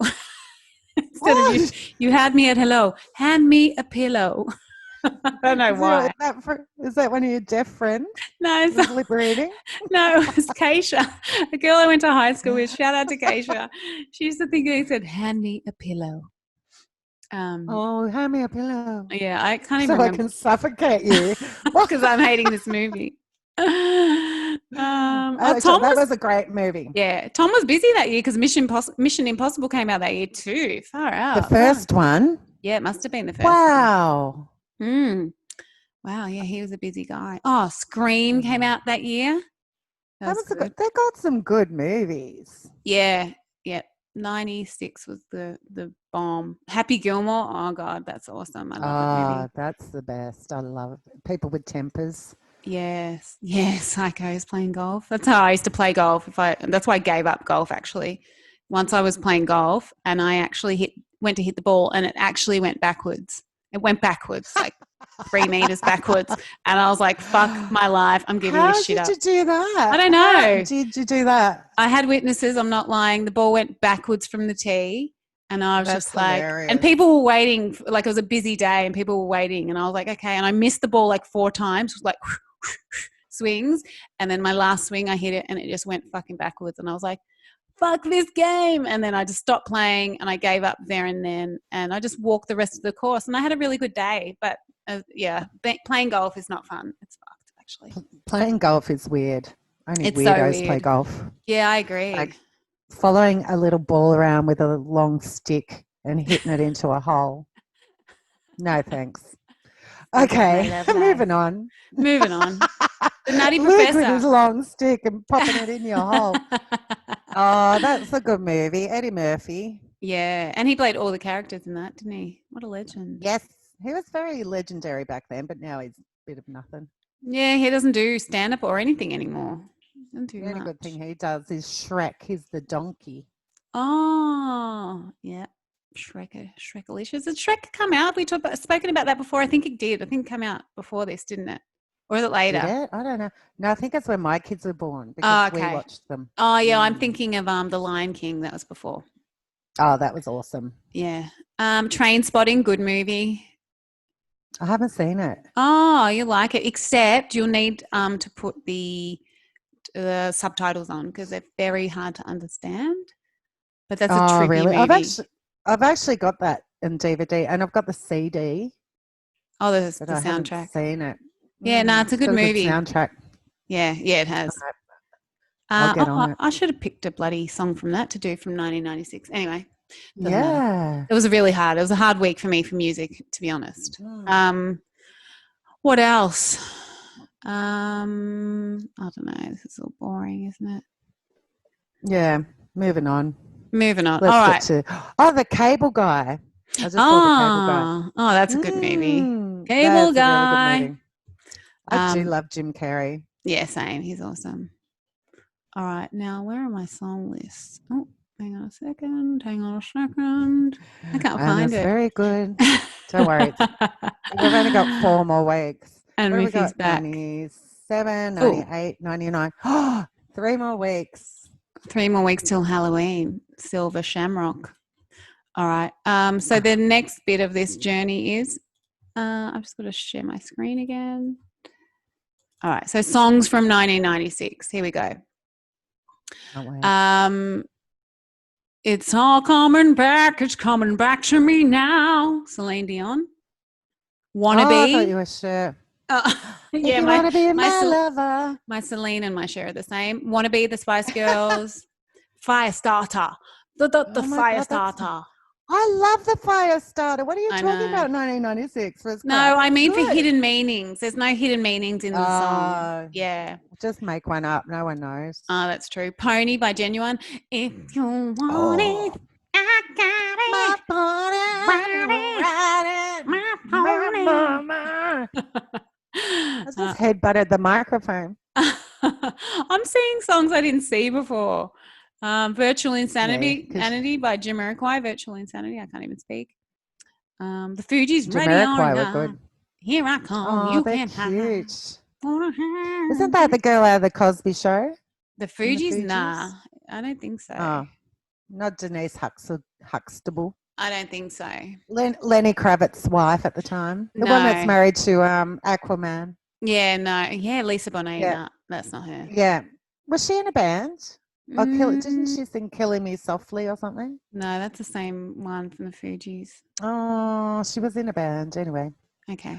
Instead of you had me at hello. Hand me a pillow. I don't know why. Is that one of your deaf friends? No, it's lip reading. No, it was Keisha, a girl I went to high school with. Shout out to Keisha. She used to think he said, "Hand me a pillow." Hand me a pillow. Yeah, I can't even remember. I can suffocate you because I'm hating this movie. Tom that was a great movie. Yeah, Tom was busy that year because Mission Impossible came out that year too. Far out. The first one. Yeah, it must have been the first. Wow. One. Wow. Yeah, he was a busy guy. Oh, Scream came out that year. They got some good movies. Yeah. 96 was the bomb. Happy Gilmore. Oh God, that's awesome. I love that movie. That's the best. I love it. People with tempers. Yes. Psychos playing golf. That's how I used to play golf. That's why I gave up golf actually. Once I was playing golf and I actually went to hit the ball and it actually went backwards. It went backwards, like 3 meters backwards. And I was like, fuck my life. I'm giving this shit up. How did you do that? I don't know. How did you do that? I had witnesses. I'm not lying. The ball went backwards from the tee. And I was just like, and people were waiting. Like it was a busy day and people were waiting. And I was like, okay. And I missed the ball like 4 times. It was like swings. And then my last swing, I hit it and it just went fucking backwards. And I was like, fuck this game. And then I just stopped playing and I gave up there and then. And I just walked the rest of the course and I had a really good day. But playing golf is not fun. It's fucked actually. Playing golf is weird. Only weirdos play golf. Yeah, I agree. Like following a little ball around with a long stick and hitting it into a hole. No, thanks. Okay, moving on. Moving on. The Nutty Luke Professor. with his long stick and popping it in your hole. Oh, that's a good movie. Eddie Murphy. Yeah, and he played all the characters in that, didn't he? What a legend. Yes, he was very legendary back then, but now he's a bit of nothing. Yeah, he doesn't do stand-up or anything anymore. The only good thing he does is Shrek. He's the donkey. Oh, yeah. Shrekalicious. Did Shrek come out? We spoken about that before. I think it did. I think it came out before this, didn't it? Or is it later? Did it? I don't know. No, I think it's when my kids were born because we watched them. Oh, yeah. I'm thinking of The Lion King. That was before. Oh, that was awesome. Yeah. Trainspotting, good movie. I haven't seen it. Oh, you like it. Except you'll need to put the subtitles on because they're very hard to understand. But that's a tricky really? movie. I've actually got that in DVD and I've got the CD. Oh, the soundtrack. I haven't seen it. Yeah, no, it's a good movie. Good soundtrack. Yeah, it has. Right. I'll get on it. I should have picked a bloody song from that to do from 1996. Anyway, yeah, it was a hard week for me for music, to be honest. What else? I don't know. This is all boring, isn't it? Yeah. Moving on. All right. The Cable Guy. I just saw The Cable Guy. Oh, that's a good movie. Cable Guy. A really good movie. I do love Jim Carrey. Yeah, same. He's awesome. All right. Now, where are my song lists? Oh, hang on a second. I can't find it. Very good. Don't worry. We've only got 4 more weeks. And Miffy's back. 97, 98, 99. 3 more weeks. 3 more weeks till Halloween. Silver Shamrock. All right. So the next bit of this journey is, I've just got to share my screen again. All right. So songs from 1996. Here we go. It's all coming back. It's coming back to me now. Celine Dion. Wannabe. Oh, I thought you were sure. Yeah, my lover. My Celine and my Cher are the same. Wannabe, the Spice Girls. Firestarter. The Firestarter. I love the Firestarter. What are you talking about? 1996 was no, I mean for hidden meanings. There's no hidden meanings in the song. Yeah, just make one up. No one knows. Oh, that's true. Pony by Genuine. If you want it, I got it. My pony. I just headbutted the microphone. I'm seeing songs I didn't see before. Virtual Insanity by Jamiroquai. Virtual Insanity. I can't even speak. The Fugees. Jamiroquai were good. Here I come. You can't have cute. Isn't that the girl out of the Cosby Show? The Fugees? Nah, I don't think so. Oh, not Denise Huxtable. I don't think so. Lenny Kravitz's wife at the time. The one that's married to Aquaman. Yeah, no. Yeah, Lisa Bonet. Yeah. Nah, that's not her. Yeah. Was she in a band? Didn't she sing Killing Me Softly or something? No, that's the same one from the Fugees. Oh, she was in a band anyway. Okay.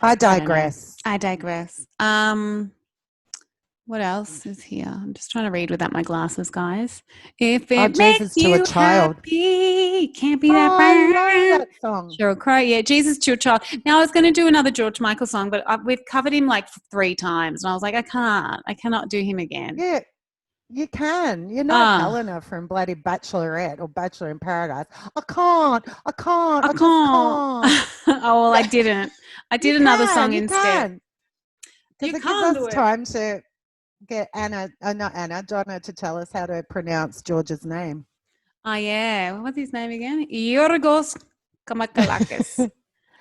I digress. What else is here? I'm just trying to read without my glasses, guys. If it makes you to a child. Happy, can't be that bad. I love that song. Sheryl Crow, yeah. Jesus to a Child. Now, I was going to do another George Michael song, but we've covered him like 3 times. And I was like, I cannot do him again. Yeah. You can. You're not Helena from bloody Bachelorette or Bachelor in Paradise. I can't. I just can't. Oh, well, I didn't. I did another song instead. Because it gives us time to get Donna to tell us how to pronounce George's name. Oh, yeah. What's his name again? Yorgos Kamakalakis.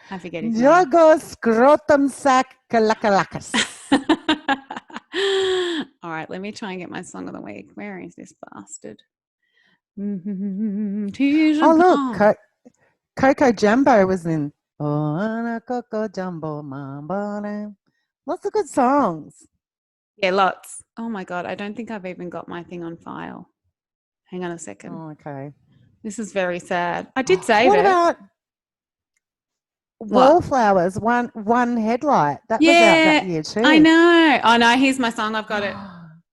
I forget his name. Yorgos Scrotumsakalakalakas. All right, let me try and get my song of the week. Where is this bastard? Oh, look. Coco Jumbo was in. Oh, Coco Jumbo. Lots of good songs. Yeah, lots. Oh, my God. I don't think I've even got my thing on file. Hang on a second. Oh, okay. This is very sad. I did save it. What about Wallflowers? One headlight. That was out that year too. I know. Oh, no. Here's my song. I've got it.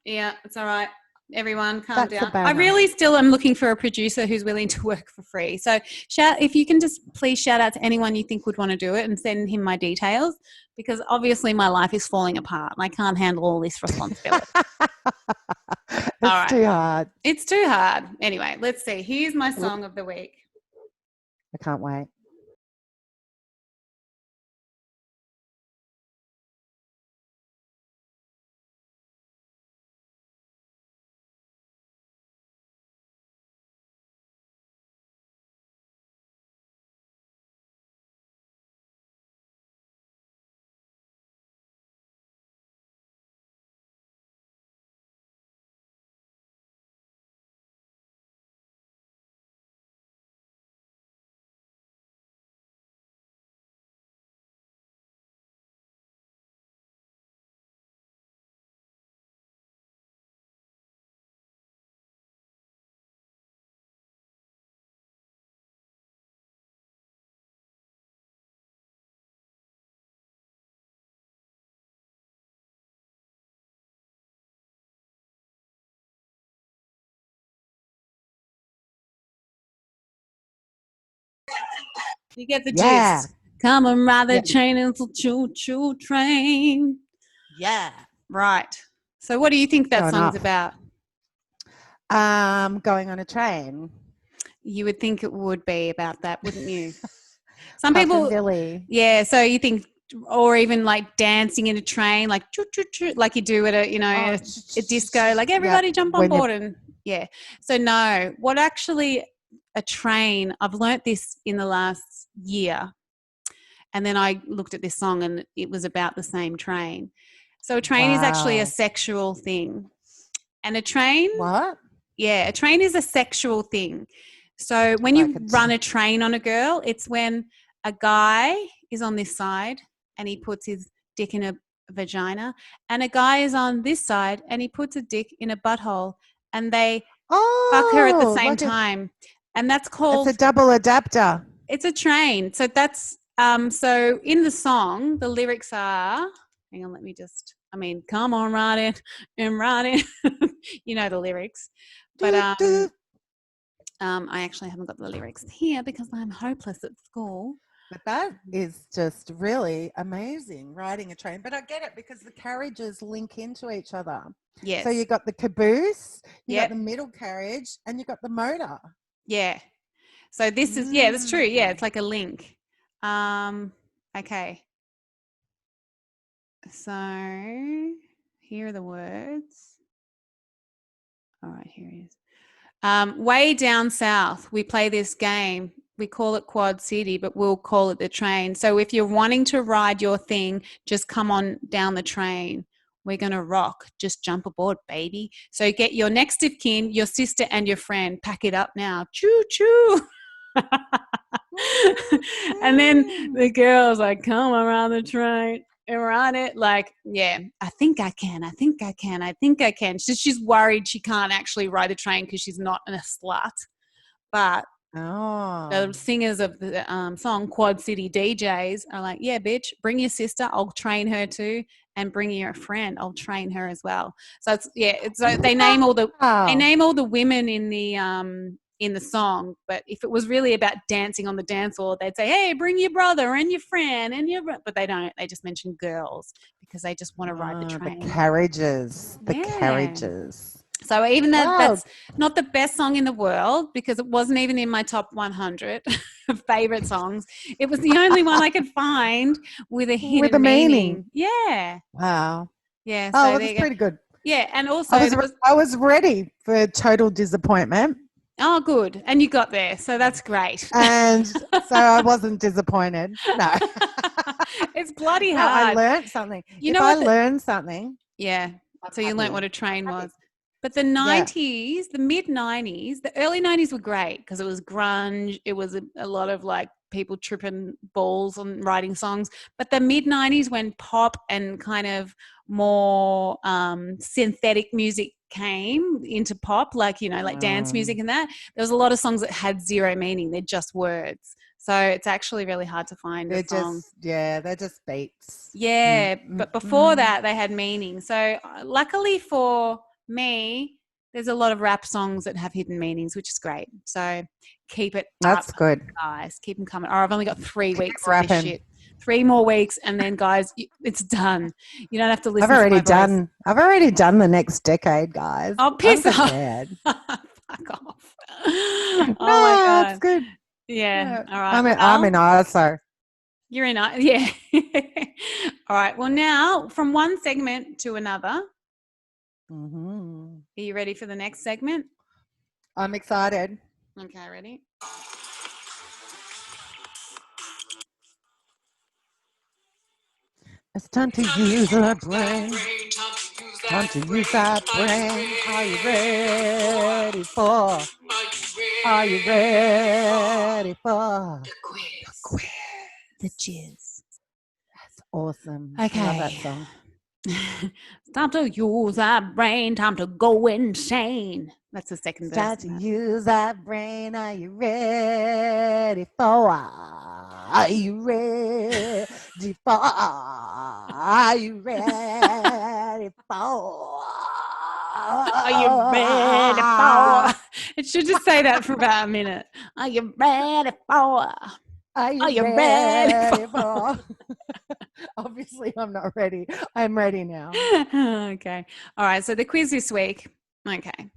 Yeah, it's all right. everyone, calm That's down. a I banger. really still am looking for a producer who's willing to work for free. So if you can just please shout out to anyone you think would want to do it and send him my details, because obviously my life is falling apart and I can't handle all this responsibility. It's too hard. It's too hard. Anyway, let's see. Here's my song of the week. I can't wait. You get the gist. Come and ride the train, it's a choo-choo train. Yeah. Right. So what do you think that song's about? Going on a train. You would think it would be about that, wouldn't you? Some Puff people, and Billy. Yeah. So you think, or even like dancing in a train, like choo choo choo, like you do at a disco, like everybody jump on board and So no, what actually a train? I've learnt this in the last year, and then I looked at this song and it was about the same train. So a train is actually a sexual thing, and a train. What? Yeah, a train is a sexual thing. So when you run a train on a girl, it's when a guy is on this side and he puts his dick in a vagina, and a guy is on this side and he puts a dick in a butthole, and they fuck her at the same time. And that's called... It's a double adapter. It's a train. So that's... so in the song, the lyrics are... Hang on, let me just... come on, ride it and ride it. You know the lyrics. But I actually haven't got the lyrics here because I'm hopeless at school. But that is just really amazing, riding a train. But I get it because the carriages link into each other. Yes. So you got the caboose, you got the middle carriage, and you got the motor. Yeah. So this is that's true. Yeah, it's like a link. Okay. So here are the words. All right, here it is. Way down south, we play this game. We call it Quad City, but we'll call it the train. So if you're wanting to ride your thing, just come on down the train. We're going to rock. Just jump aboard, baby. So get your next of kin, your sister and your friend. Pack it up now. Choo-choo. And then the girl's like, come around the train and ride it. Like, yeah, I think I can. I think I can. I think I can. She's worried she can't actually ride the train because she's not a slut. But the singers of the song, Quad City DJs, are like, yeah, bitch, bring your sister. I'll train her too. And bring your friend. I'll train her as well. So they name all the women in the song. But if it was really about dancing on the dance floor, they'd say, hey, bring your brother and your friend but they don't. They just mention girls because they just want to ride the train. The carriages. The carriages. So even that's not the best song in the world because it wasn't even in my top 100 of favorite songs. It was the only one I could find with a hidden meaning. Yeah. Wow. Yeah. So that's pretty good. Yeah. And also I was ready for total disappointment. Oh, good. And you got there. So that's great. And so I wasn't disappointed. No. It's bloody hard. I learned something. I learned something. Yeah. So you learned what a train was. But the 90s, the mid-90s, the early 90s were great because it was grunge. It was a lot of like people tripping balls and writing songs. But the mid-90s when pop and kind of more synthetic music came into pop, like, like dance music and that, there was a lot of songs that had zero meaning. They're just words. So it's actually really hard to find a song. They're just beats. Yeah, but before that, they had meaning. So luckily for me, there's a lot of rap songs that have hidden meanings, which is great. So keep it That's up, good. guys. Keep them coming. I've only got 3 weeks of rapping. this shit. 3 more weeks, and then, guys, it's done. You don't have to listen I've already to my voice. done. I've already done the next decade, guys. Oh, piss I'm off. prepared. Fuck off. Oh, No, my God. it's good. Yeah. Yeah. All right. I'm in ISO. You're in. Yeah. All right. Well, now from one segment to another. Mm-hmm. Are you ready for the next segment? I'm excited. Okay, ready? It's time to use our brain. Time to use our brain. Are you ready for? Are you ready for? The quiz. The jizz. That's awesome. Okay. I love that song. It's time to use our brain. Time to go insane. That's the second verse. Time to use our brain. Are you ready for? Are you ready for? Are you ready for? Are you ready for? It should just say that for about a minute. Are you ready for? Are you ready for? Obviously, I'm not ready. I'm ready now. Okay. All right. So the quiz this week. Okay.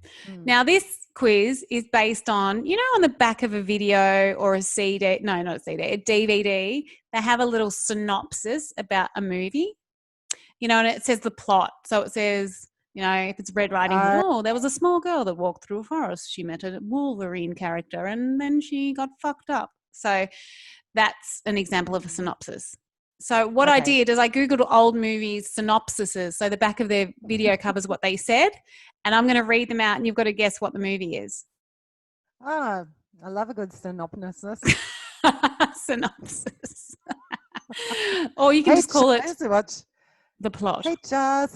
Now this quiz is based on, on the back of a video or a CD. No, not a CD, a DVD. They have a little synopsis about a movie, and it says the plot. So it says, if it's Red Riding Hood, there was a small girl that walked through a forest. She met a Wolverine character and then she got fucked up. So that's an example of a synopsis. So what I did is I Googled old movies synopsises. So the back of their video covers what they said, and I'm going to read them out and you've got to guess what the movie is. Oh, I love a good synopsis. Synopsis. Or you can just call it the plot. Synopsis.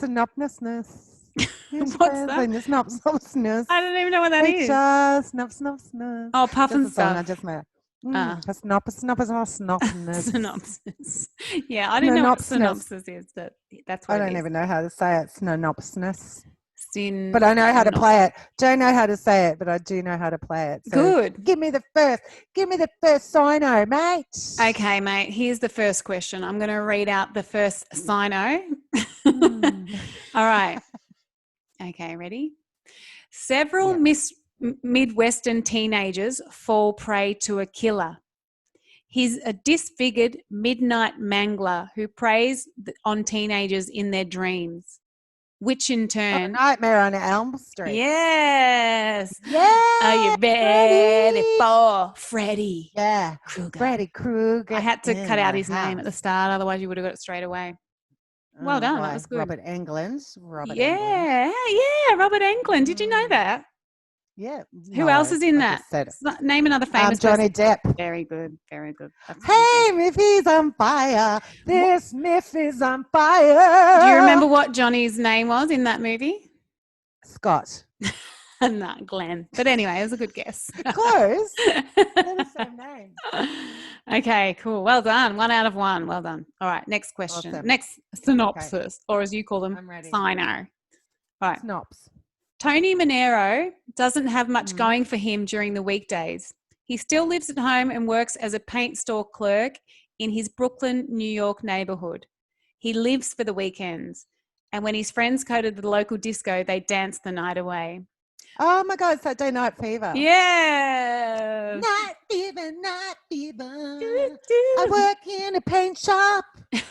What's that? Synopsis. I don't even know what that is. Synopsis. Oh, Puff and Stuff. I just made. Synopsis. Yeah, I didn't know what synopsis is. That's what I don't even know how to say it. Synopsis. But I know how to play it. Don't know how to say it, but I do know how to play it. So good. Give me the first sino, mate. Okay, mate. Here's the first question. I'm going to read out the first sino. All right. Okay, ready? Several Midwestern teenagers fall prey to a killer. He's a disfigured midnight mangler who preys on teenagers in their dreams, which in turn... Nightmare on Elm Street. Yes. Yeah. Are you ready for Freddy? Yeah. Krueger. Freddy Krueger. I had to cut out his name at the start, otherwise you would have got it straight away. Well done. That was good. Robert Englund. Robert Englund. Did you know that? Yeah. Who else is in that? Name another famous Johnny Depp. Very good. Very good. Hey, Miffy's on fire. This Miffy's on fire. Do you remember what Johnny's name was in that movie? Scott. No, Glenn. But anyway, it was a good guess. Close. They're the same name. Okay, cool. Well done. 1 out of 1. Well done. All right, next question. Awesome. Next synopsis, or as you call them, I'm ready. Sino. All right. Snops. Tony Monero doesn't have much going for him during the weekdays. He still lives at home and works as a paint store clerk in his Brooklyn, New York neighborhood. He lives for the weekends. And when his friends go to the local disco, they dance the night away. Oh my God, Saturday Night Fever. Yeah. Night fever, night fever. I work in a paint shop.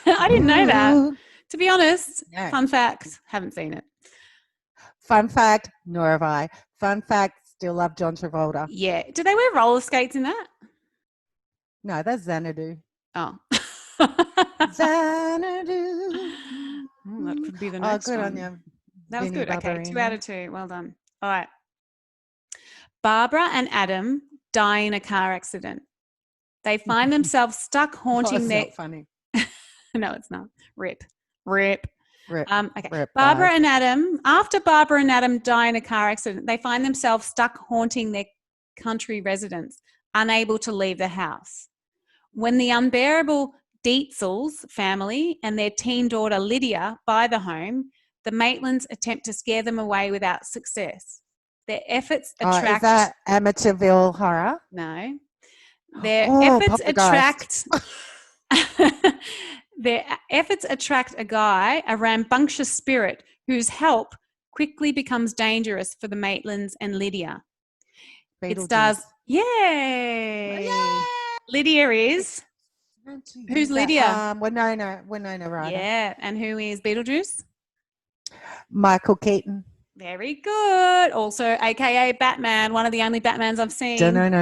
I didn't know that. To be honest, No. Fun fact, haven't seen it. Fun fact, nor have I. Fun fact, still love John Travolta. Yeah. Do they wear roller skates in that? No, that's Xanadu. Oh. Xanadu. That could be the next good one. on you. That was Vinnie good. Okay, Barbarino. 2 out of 2. Well done. All right. Barbara and Adam die in a car accident. They find themselves stuck haunting their... Not funny. No, it's not. Rip. Okay. Rip, Barbara and Adam, after Barbara and Adam die in a car accident, they find themselves stuck haunting their country residence, unable to leave the house. When the unbearable Dietzels family and their teen daughter Lydia buy the home, the Maitlands attempt to scare them away without success. Their efforts Is attract. that Amityville Horror? No. Their Poltergeist. their efforts attract a guy, a rambunctious spirit, whose help quickly becomes dangerous for the Maitlands and Lydia. It stars. Yay! Lydia is. Who's Lydia? Winona Ryder. Yeah, and who is Beetlejuice? Michael Keaton. Very good. Also, AKA Batman, one of the only Batmans I've seen. Batman.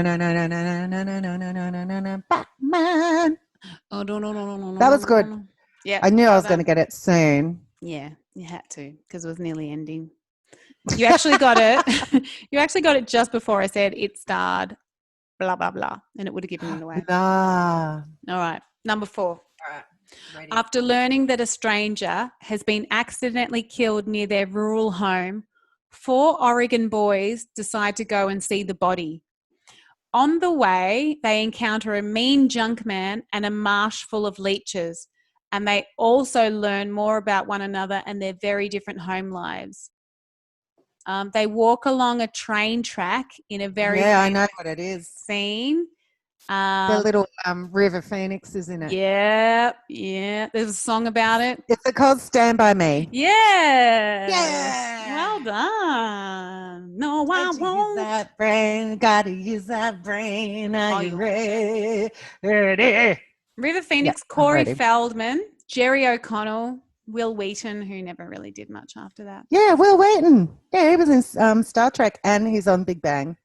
Oh, no. That was good. Yeah. I knew I was going to get it soon. Yeah, you had to because it was nearly ending. You actually got it. You actually got it just before I said it starred blah, blah, blah, and it would have given it away. All right. Number 4. All right. Ready. After learning that a stranger has been accidentally killed near their rural home, 4 Oregon boys decide to go and see the body. On the way, they encounter a mean junk man and a marsh full of leeches, and they also learn more about one another and their very different home lives. They walk along a train track in a very I know what it is. Scene. The little River Phoenix, isn't it? Yeah. There's a song about it. Is it called Stand By Me? Yeah. Well done. No, I won't. Use that brain. Gotta use that brain. Are you ready? River Phoenix, Corey Feldman, Jerry O'Connell, Will Wheaton, who never really did much after that. Yeah, Will Wheaton. Yeah, he was in Star Trek and he's on Big Bang.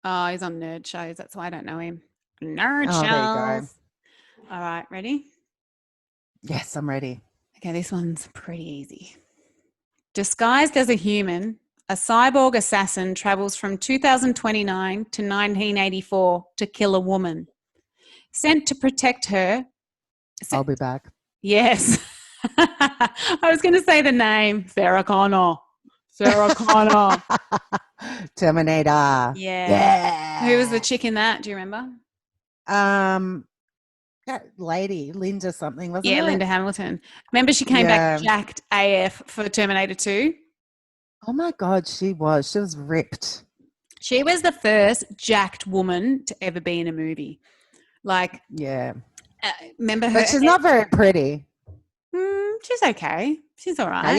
Oh, he's on nerd shows. That's why I don't know him. Nerd shows. There you go. All right, ready? Yes, I'm ready. Okay, this one's pretty easy. Disguised as a human, a cyborg assassin travels from 2029 to 1984 to kill a woman. Sent to protect her. I'll be back. Yes. I was going to say the name. Sarah Connor. Terminator. Yeah. Who was the chick in that? Do you remember? That lady, Linda something, wasn't it? Yeah, Linda Hamilton. Remember she came back jacked AF for Terminator 2? Oh my God, she was. She was ripped. She was the first jacked woman to ever be in a movie. Like, remember her? But she's not very pretty. She's okay. She's all right. No,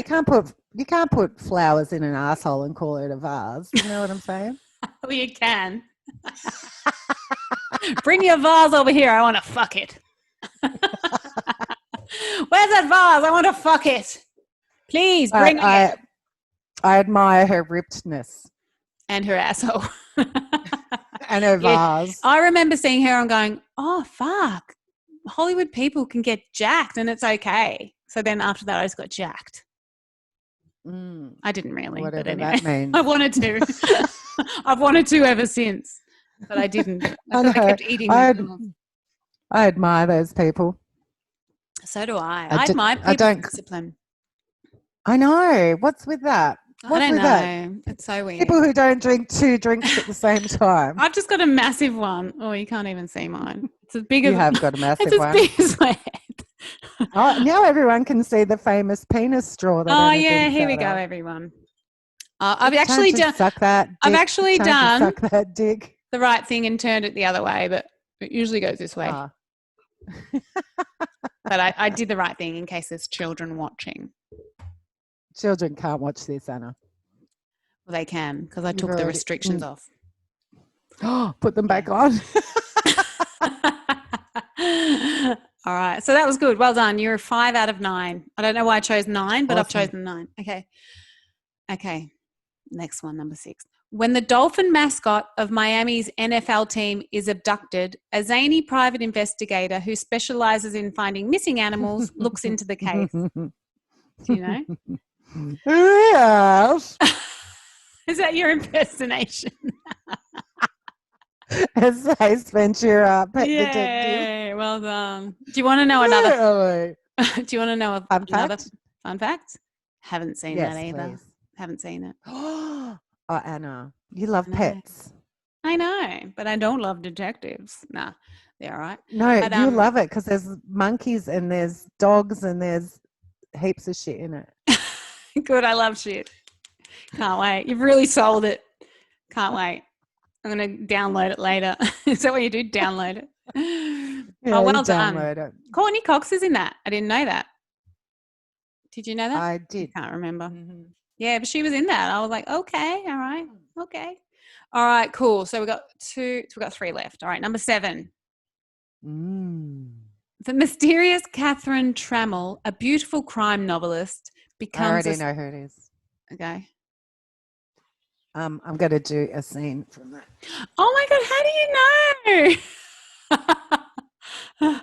you can't put flowers in an asshole and call it a vase. You know what I'm saying? Well, you can. Bring your vase over here. I want to fuck it. Where's that vase? I want to fuck it. Please bring it. I admire her rippedness. And her asshole. And her vase. I remember seeing her and going, oh, fuck. Hollywood people can get jacked and it's okay. So then after that, I just got jacked. I didn't really. Whatever but anyway, that means. I wanted to. I've wanted to ever since, but I didn't. I kept eating. I admire those people. So do I. I admire people's discipline. I know. What's with that? I don't know. It's so weird. People who don't drink 2 drinks at the same time. I've just got a massive one. Oh, you can't even see mine. It's as big as you have got a massive one. It's as big as my head. Oh, now everyone can see the famous penis straw. Oh yeah, here we go, everyone. I've actually done. Suck that. Dick. I've actually done. Suck that dick. The right thing and turned it the other way, but it usually goes this way. Oh. But I did the right thing in case there's children watching. Children can't watch this, Anna. Well, they can because I took the restrictions off. Oh, put them back on. All right. So that was good. Well done. You're a 5 out of 9. I don't know why I chose 9, but I've chosen 9. Okay. Next one, number 6. When the Dolphin mascot of Miami's NFL team is abducted, a zany private investigator who specializes in finding missing animals looks into the case. Do you know? Yes. Is that your impersonation? It's Ace Ventura, Pet Yay, Detective. Well done. Do you want to know another? Do you want to know another fun fact? Haven't seen that either. Please. Haven't seen it. Oh, Anna, you love pets. I know, but I don't love detectives. Nah, they're all right. No, but, you love it because there's monkeys and there's dogs and there's heaps of shit in it. Good, I love shit. Can't wait. You've really sold it. Can't wait. I'm going to download it later. Is that what you do? Download it. Yeah, well done. Download it. Courtney Cox is in that. I didn't know that. Did you know that? I did. I can't remember. Mm-hmm. Yeah, but she was in that. I was like, okay, all right, okay. All right, cool. So we got 3 left. All right, number 7. The mysterious Katherine Trammell, a beautiful crime novelist, becomes I already know who it is. Okay. I'm going to do a scene from that. Oh my God, how do you know?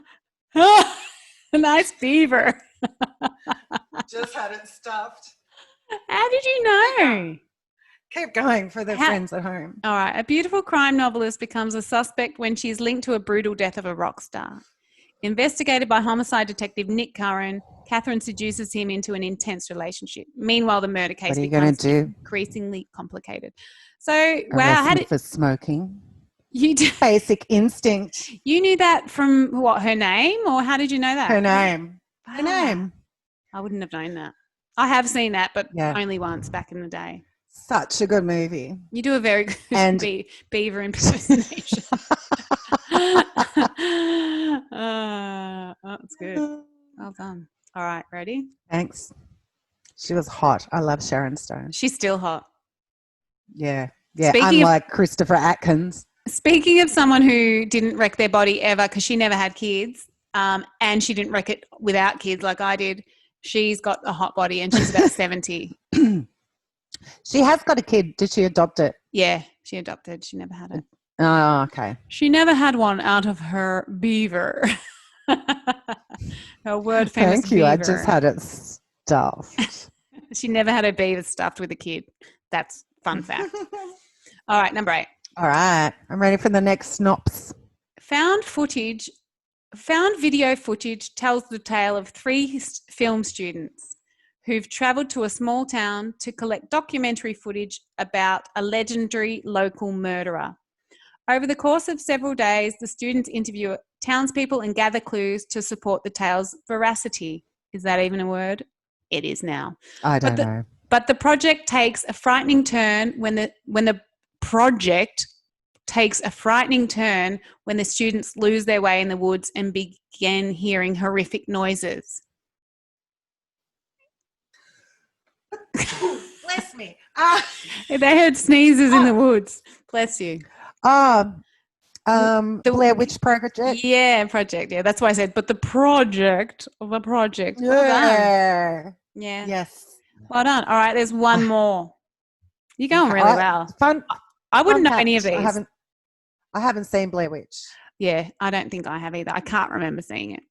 A nice beaver. Just had it stuffed. How did you know? Keep going for the friends at home. All right. A beautiful crime novelist becomes a suspect when she's linked to a brutal death of a rock star. Investigated by homicide detective Nick Curran, Katherine seduces him into an intense relationship. Meanwhile, the murder case becomes increasingly complicated. So, wow. Arrest him for smoking. You do, basic instinct. You knew that from what, her name, or how did you know that? Her name. Her name. I wouldn't have known that. I have seen that, but only once back in the day. Such a good movie. You do a very good beaver impersonation. That's good. Well done. All right, ready? Thanks. She was hot. I love Sharon Stone. She's still hot. Yeah. Yeah. Unlike Christopher Atkins. Speaking of someone who didn't wreck their body ever because she never had kids, and she didn't wreck it without kids like I did, she's got a hot body and she's about 70. She has got a kid. Did she adopt it? Yeah, she adopted. She never had it. Oh, okay. She never had one out of her beaver. Her word famous Thank you. beaver. I just had it stuffed. She never had her beaver stuffed with a kid. That's fun fact. All right, number 8. All right. I'm ready for the next synopsis. Found video footage tells the tale of 3 film students who've travelled to a small town to collect documentary footage about a legendary local murderer. Over the course of several days, the students interview townspeople and gather clues to support the tale's veracity. Is that even a word? It is now. I don't know. But the project takes a frightening turn when the students lose their way in the woods and begin hearing horrific noises. Bless me. They heard sneezes in the woods. Bless you. Blair Witch project. Yeah, project. Yeah, that's why I said. But the project of a project. Yeah. Well done. Yeah. Yes. Well done. All right. There's one more. You're going really well. Fun. I wouldn't know any of these. I haven't seen Blair Witch. Yeah, I don't think I have either. I can't remember seeing it,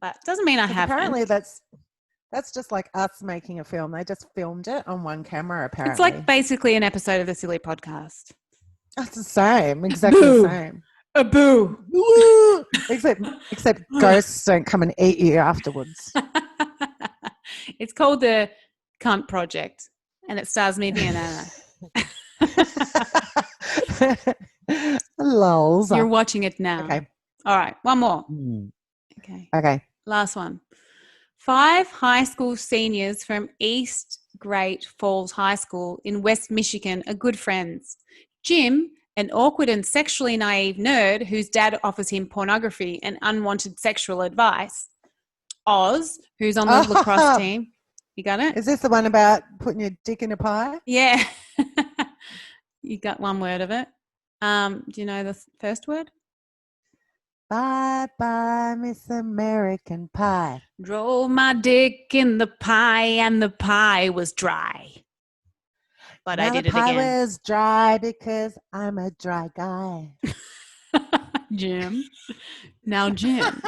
but doesn't mean I haven't. Apparently, that's just like us making a film. They just filmed it on one camera. Apparently, it's like basically an episode of the Silly Podcast. That's the same, exactly the same. A boo. Except ghosts don't come and eat you afterwards. It's called the Cunt Project, and it stars Miffy and Anna. Lols. You're watching it now. Okay. All right. One more. Okay. Last one. 5 high school seniors from East Great Falls High School in West Michigan are good friends. Jim, an awkward and sexually naive nerd whose dad offers him pornography and unwanted sexual advice. Oz, who's on the lacrosse team. You got it? Is this the one about putting your dick in a pie? Yeah. You got one word of it. Do you know the first word? Bye, Miss American Pie. Drove my dick in the pie and the pie was dry. But now I did the it again. pie was dry because I'm a dry guy. Jim. Now, Jim.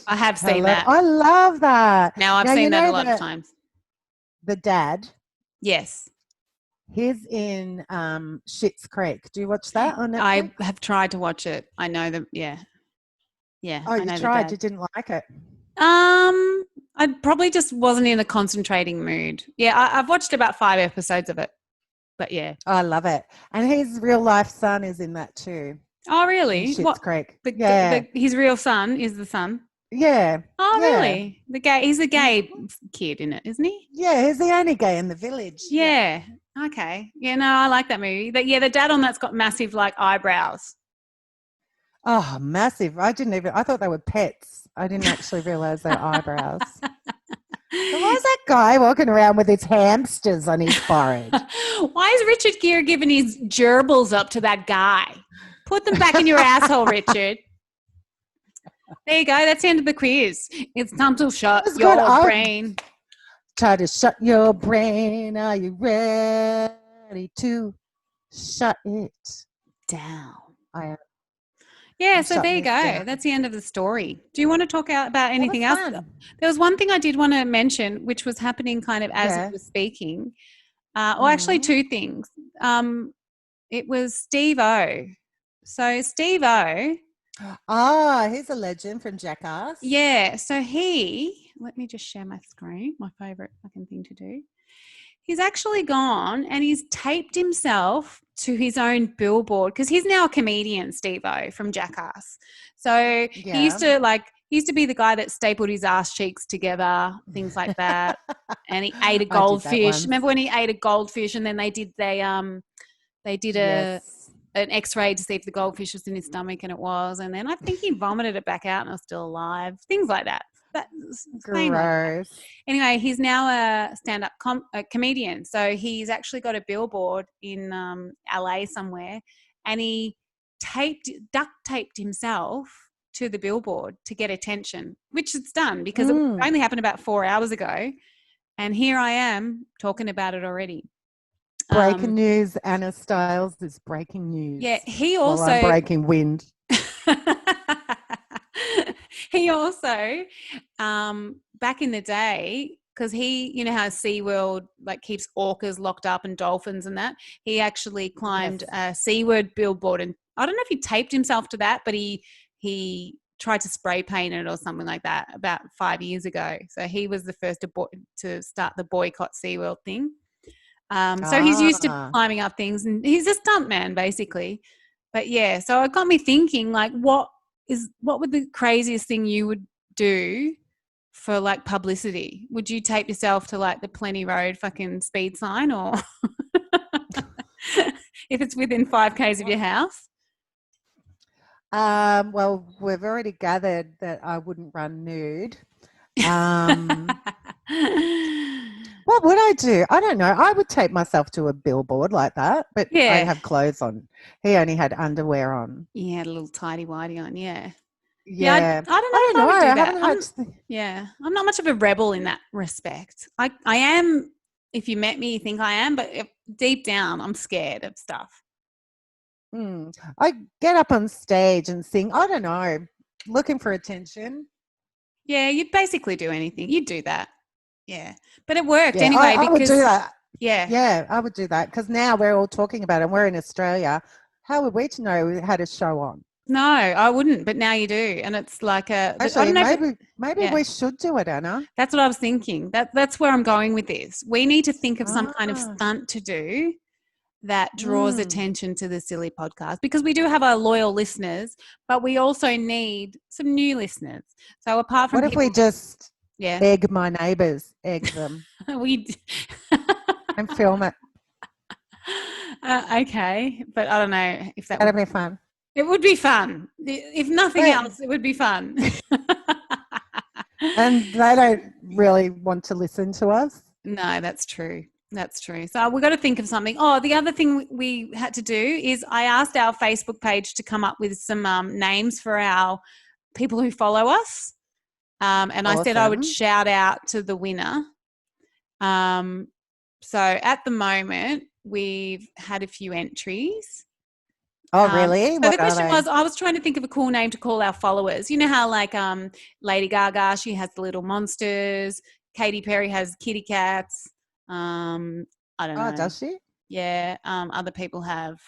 I have seen that. I love that. Now, I've seen that a lot of times. The dad. Yes. He's in Schitt's Creek. Do you watch that on Netflix? I have tried to watch it. I know them. Yeah. Yeah. Oh, you tried. You didn't like it. I probably just wasn't in a concentrating mood. Yeah, I've watched about 5 episodes of it. But yeah. Oh, I love it. And his real life son is in that too. Oh, really? Schitt's Creek. His real son is the son? Yeah. Oh, really? He's the gay kid in it, isn't he? Yeah, he's the only gay in the village. Yeah. Okay. Yeah, no, I like that movie. The dad on that's got massive like eyebrows. Oh, massive. I thought they were pets. I didn't actually realize they were eyebrows. So why is that guy walking around with his hamsters on his forehead? Why is Richard Gere giving his gerbils up to that guy? Put them back in your asshole, Richard. There you go. That's the end of the quiz. It's time to shut your brain. Try to shut your brain. Are you ready to shut it down? I am. Yeah, so there you go. Down. That's the end of the story. Do you want to talk about anything else? Fun. There was one thing I did want to mention, which was happening kind of as we were speaking. Actually, two things. It was Steve-O. So Steve-O. He's a legend from Jackass. Yeah. So let me just share my screen, my favorite fucking thing to do. He's actually gone and he's taped himself to his own billboard because he's now a comedian, Steve-O from Jackass. So he used to be the guy that stapled his ass cheeks together, things like that. And he ate a goldfish. Remember when he ate a goldfish and then they did an x-ray to see if the goldfish was in his stomach, and it was. And then I think he vomited it back out and it was still alive. Things like that. Gross. Like that. Anyway, he's now a stand-up comedian. So he's actually got a billboard in LA somewhere, and he duct taped himself to the billboard to get attention, which it's done because it only happened about 4 hours ago. And here I am talking about it already. Breaking news, Anna Styles is breaking news. Yeah, he also... While I'm breaking wind. He also, back in the day, because he, you know how SeaWorld like keeps orcas locked up and dolphins and that, he actually climbed a SeaWorld billboard, and I don't know if he taped himself to that, but he tried to spray paint it or something like that about 5 years ago. So he was the first to start the boycott SeaWorld thing. So he's used to climbing up things, and he's a stuntman basically. But yeah, so it got me thinking, like, what would the craziest thing you would do for like publicity? Would you tape yourself to like the Plenty Road fucking speed sign, or if it's within 5 k's of your house? Well, we've already gathered that I wouldn't run nude. What would I do? I don't know. I would tape myself to a billboard like that, but I'd have clothes on. He only had underwear on. He had a little tighty-whitey on, yeah. Yeah. I don't know if I would do that. I'm not much of a rebel in that respect. I am, if you met me, you think I am, but deep down, I'm scared of stuff. I get up on stage and sing, I don't know, looking for attention. Yeah, you'd basically do anything. You'd do that. Yeah. But it worked anyway. I would do that. Yeah. Yeah, I would do that because now we're all talking about it and we're in Australia. How would we to know we had a show on? No, I wouldn't, but now you do. And it's like actually, maybe we should do it, Anna. That's what I was thinking. That's where I'm going with this. We need to think of some kind of stunt to do that draws attention to the Silly Podcast, because we do have our loyal listeners, but we also need some new listeners. So apart from if we just egg my neighbours, egg them and film it? Okay, but I don't know if that'd be fun. It would be fun. If nothing else, it would be fun. And they don't really want to listen to us. No, that's true. That's true. So we've got to think of something. Oh, the other thing we had to do is I asked our Facebook page to come up with some names for our people who follow us. And I said I would shout out to the winner. So at the moment, we've had a few entries. Oh, really? So the question was, I was trying to think of a cool name to call our followers. You know how like Lady Gaga, she has the little monsters. Katy Perry has kitty cats. I don't know. Oh, does she? Yeah. Other people have,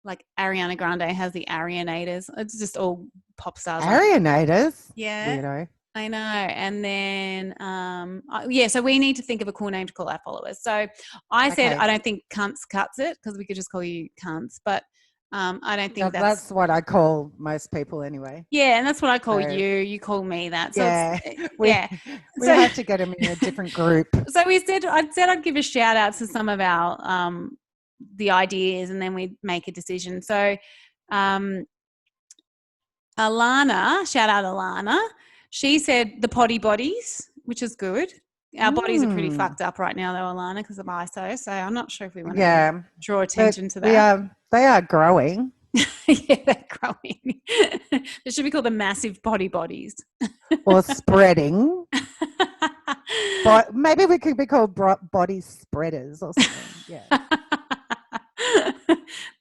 like Ariana Grande has the Arianators. It's just all pop stars. Arianators? Yeah. Weirdo. I know. And then, so we need to think of a cool name to call our followers. So I said, I don't think cunts cuts it, because we could just call you cunts. But I don't think that's what I call most people anyway. Yeah, and that's what I call you. You call me that. So yeah, we So, have to get them in a different group. So I said I'd give a shout out to some of our the ideas, and then we'd make a decision. So Alana, shout out Alana. She said the potty bodies, which is good. Our bodies are pretty fucked up right now, though, Alana, because of ISO. So I'm not sure if we want to draw attention to that. They are growing. Yeah, they're growing. It should be called the massive potty bodies. Or spreading. But maybe we could be called body spreaders or something. Yeah.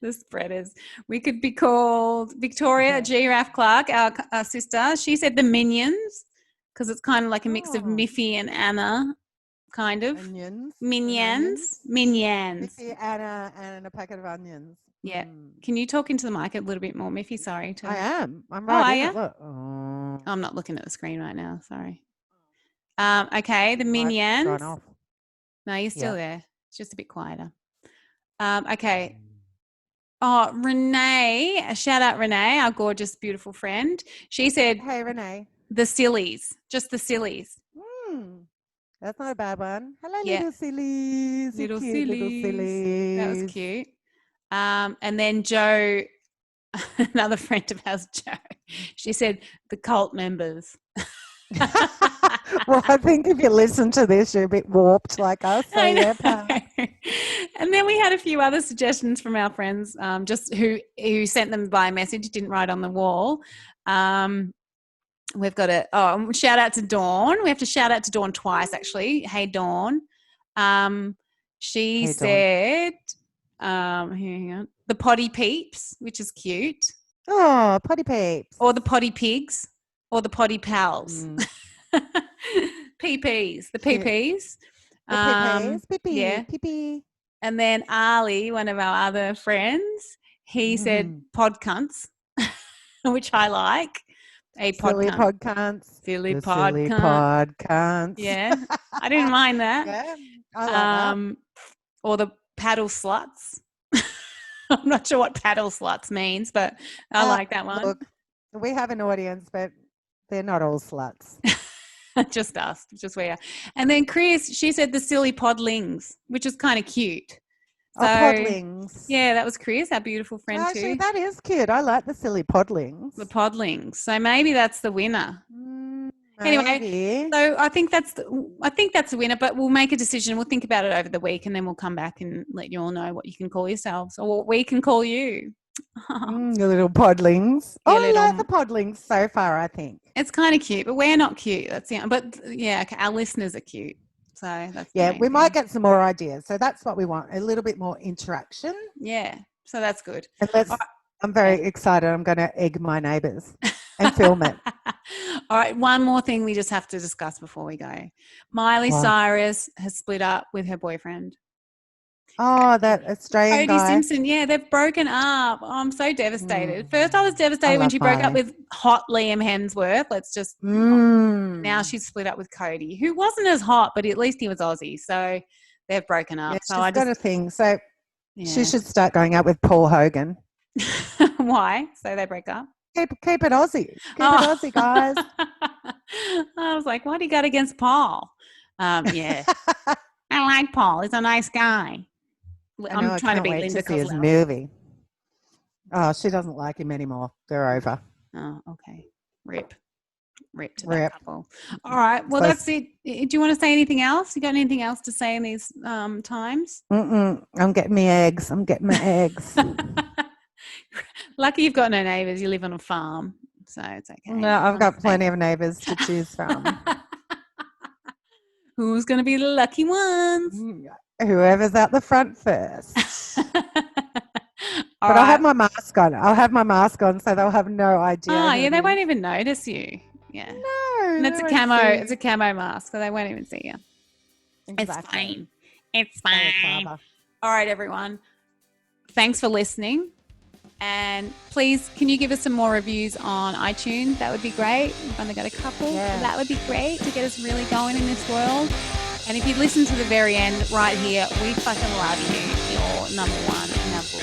The spreaders. We could be called Victoria Giraffe Clark, our sister. She said the minions, because it's kind of like a mix of Miffy and Anna, kind of. Minions. Miffy, Anna, and a packet of onions. Yeah. Can you talk into the mic a little bit more, Miffy? Sorry. I am. I'm right in it. Look. I'm not looking at the screen right now. Sorry. Okay, the minions. No, you're still there. It's just a bit quieter. Okay. Oh, Renee, shout out Renee, our gorgeous, beautiful friend. She said, "Hey, Renee, the sillies, just the sillies." That's not a bad one. Hello, little sillies. Little sillies. That was cute. And then Jo, another friend of ours, Jo, she said the cult members. Well, I think if you listen to this, you're a bit warped like us. So yeah. And then we had a few other suggestions from our friends, just who sent them by message, didn't write on the wall. We've got a shout out to Dawn. We have to shout out to Dawn twice, actually. Hey, Dawn. She said, hang on, the potty peeps, which is cute. Oh, potty peeps. Or the potty pigs, or the potty pals. PPs, the PPs. PPs. PP. And then Ali, one of our other friends, he said pod cunts, which I like. Silly pod cunts. Silly pod cunts. Yeah, I didn't mind that. Yeah, I like that. Or the paddle sluts. I'm not sure what paddle sluts means, but I like that one. Look, we have an audience, but they're not all sluts. Just us, just we are. And then Chris, she said the silly podlings, which is kind of cute. So, podlings. Yeah, that was Chris, our beautiful friend too. Actually, that is cute. I like the silly podlings. The podlings. So maybe that's the winner. Anyway, so I think that's the winner, but we'll make a decision. We'll think about it over the week, and then we'll come back and let you all know what you can call yourselves or what we can call you. The little podlings. I like the podlings so far, I think. It's kind of cute, but we're not cute. That's but yeah, okay, our listeners are cute. So that's we might get some more ideas. So that's what we want, a little bit more interaction. Yeah, so that's good. And I'm very excited. I'm going to egg my neighbours and film it. All right, one more thing we just have to discuss before we go. Miley Cyrus has split up with her boyfriend. Oh, that Australian guy. Cody Simpson, yeah, they've broken up. Oh, I'm so devastated. First, I was devastated when she broke up with hot Liam Hemsworth. Now she's split up with Cody, who wasn't as hot, but at least he was Aussie. So they've broken up. Yeah, she's got a thing. So she should start going out with Paul Hogan. Why? So they break up? Keep it Aussie. Keep it Aussie, guys. I was like, what do you got against Paul? Yeah. I like Paul. He's a nice guy. I'm trying to be Linda Kozlowski. His movie. Oh, she doesn't like him anymore. They're over. Oh, okay. Rip to that couple. All right. Well, that's it. Do you want to say anything else? You got anything else to say in these times? I'm getting my eggs. Lucky you've got no neighbours. You live on a farm, so it's okay. No, I've got plenty of neighbours to choose from. Who's going to be the lucky ones? Whoever's out the front first. I'll have my mask on. So they'll have no idea. Oh, yeah, they won't even notice you. Yeah. No. And it's a camo. It's a camo mask, so they won't even see you. Exactly. It's fine. All right, everyone. Thanks for listening. And please, can you give us some more reviews on iTunes? That would be great. We've only got a couple. Yeah. So that would be great to get us really going in this world. And if you listen to the very end right here, we fucking love you. You're number one in our book.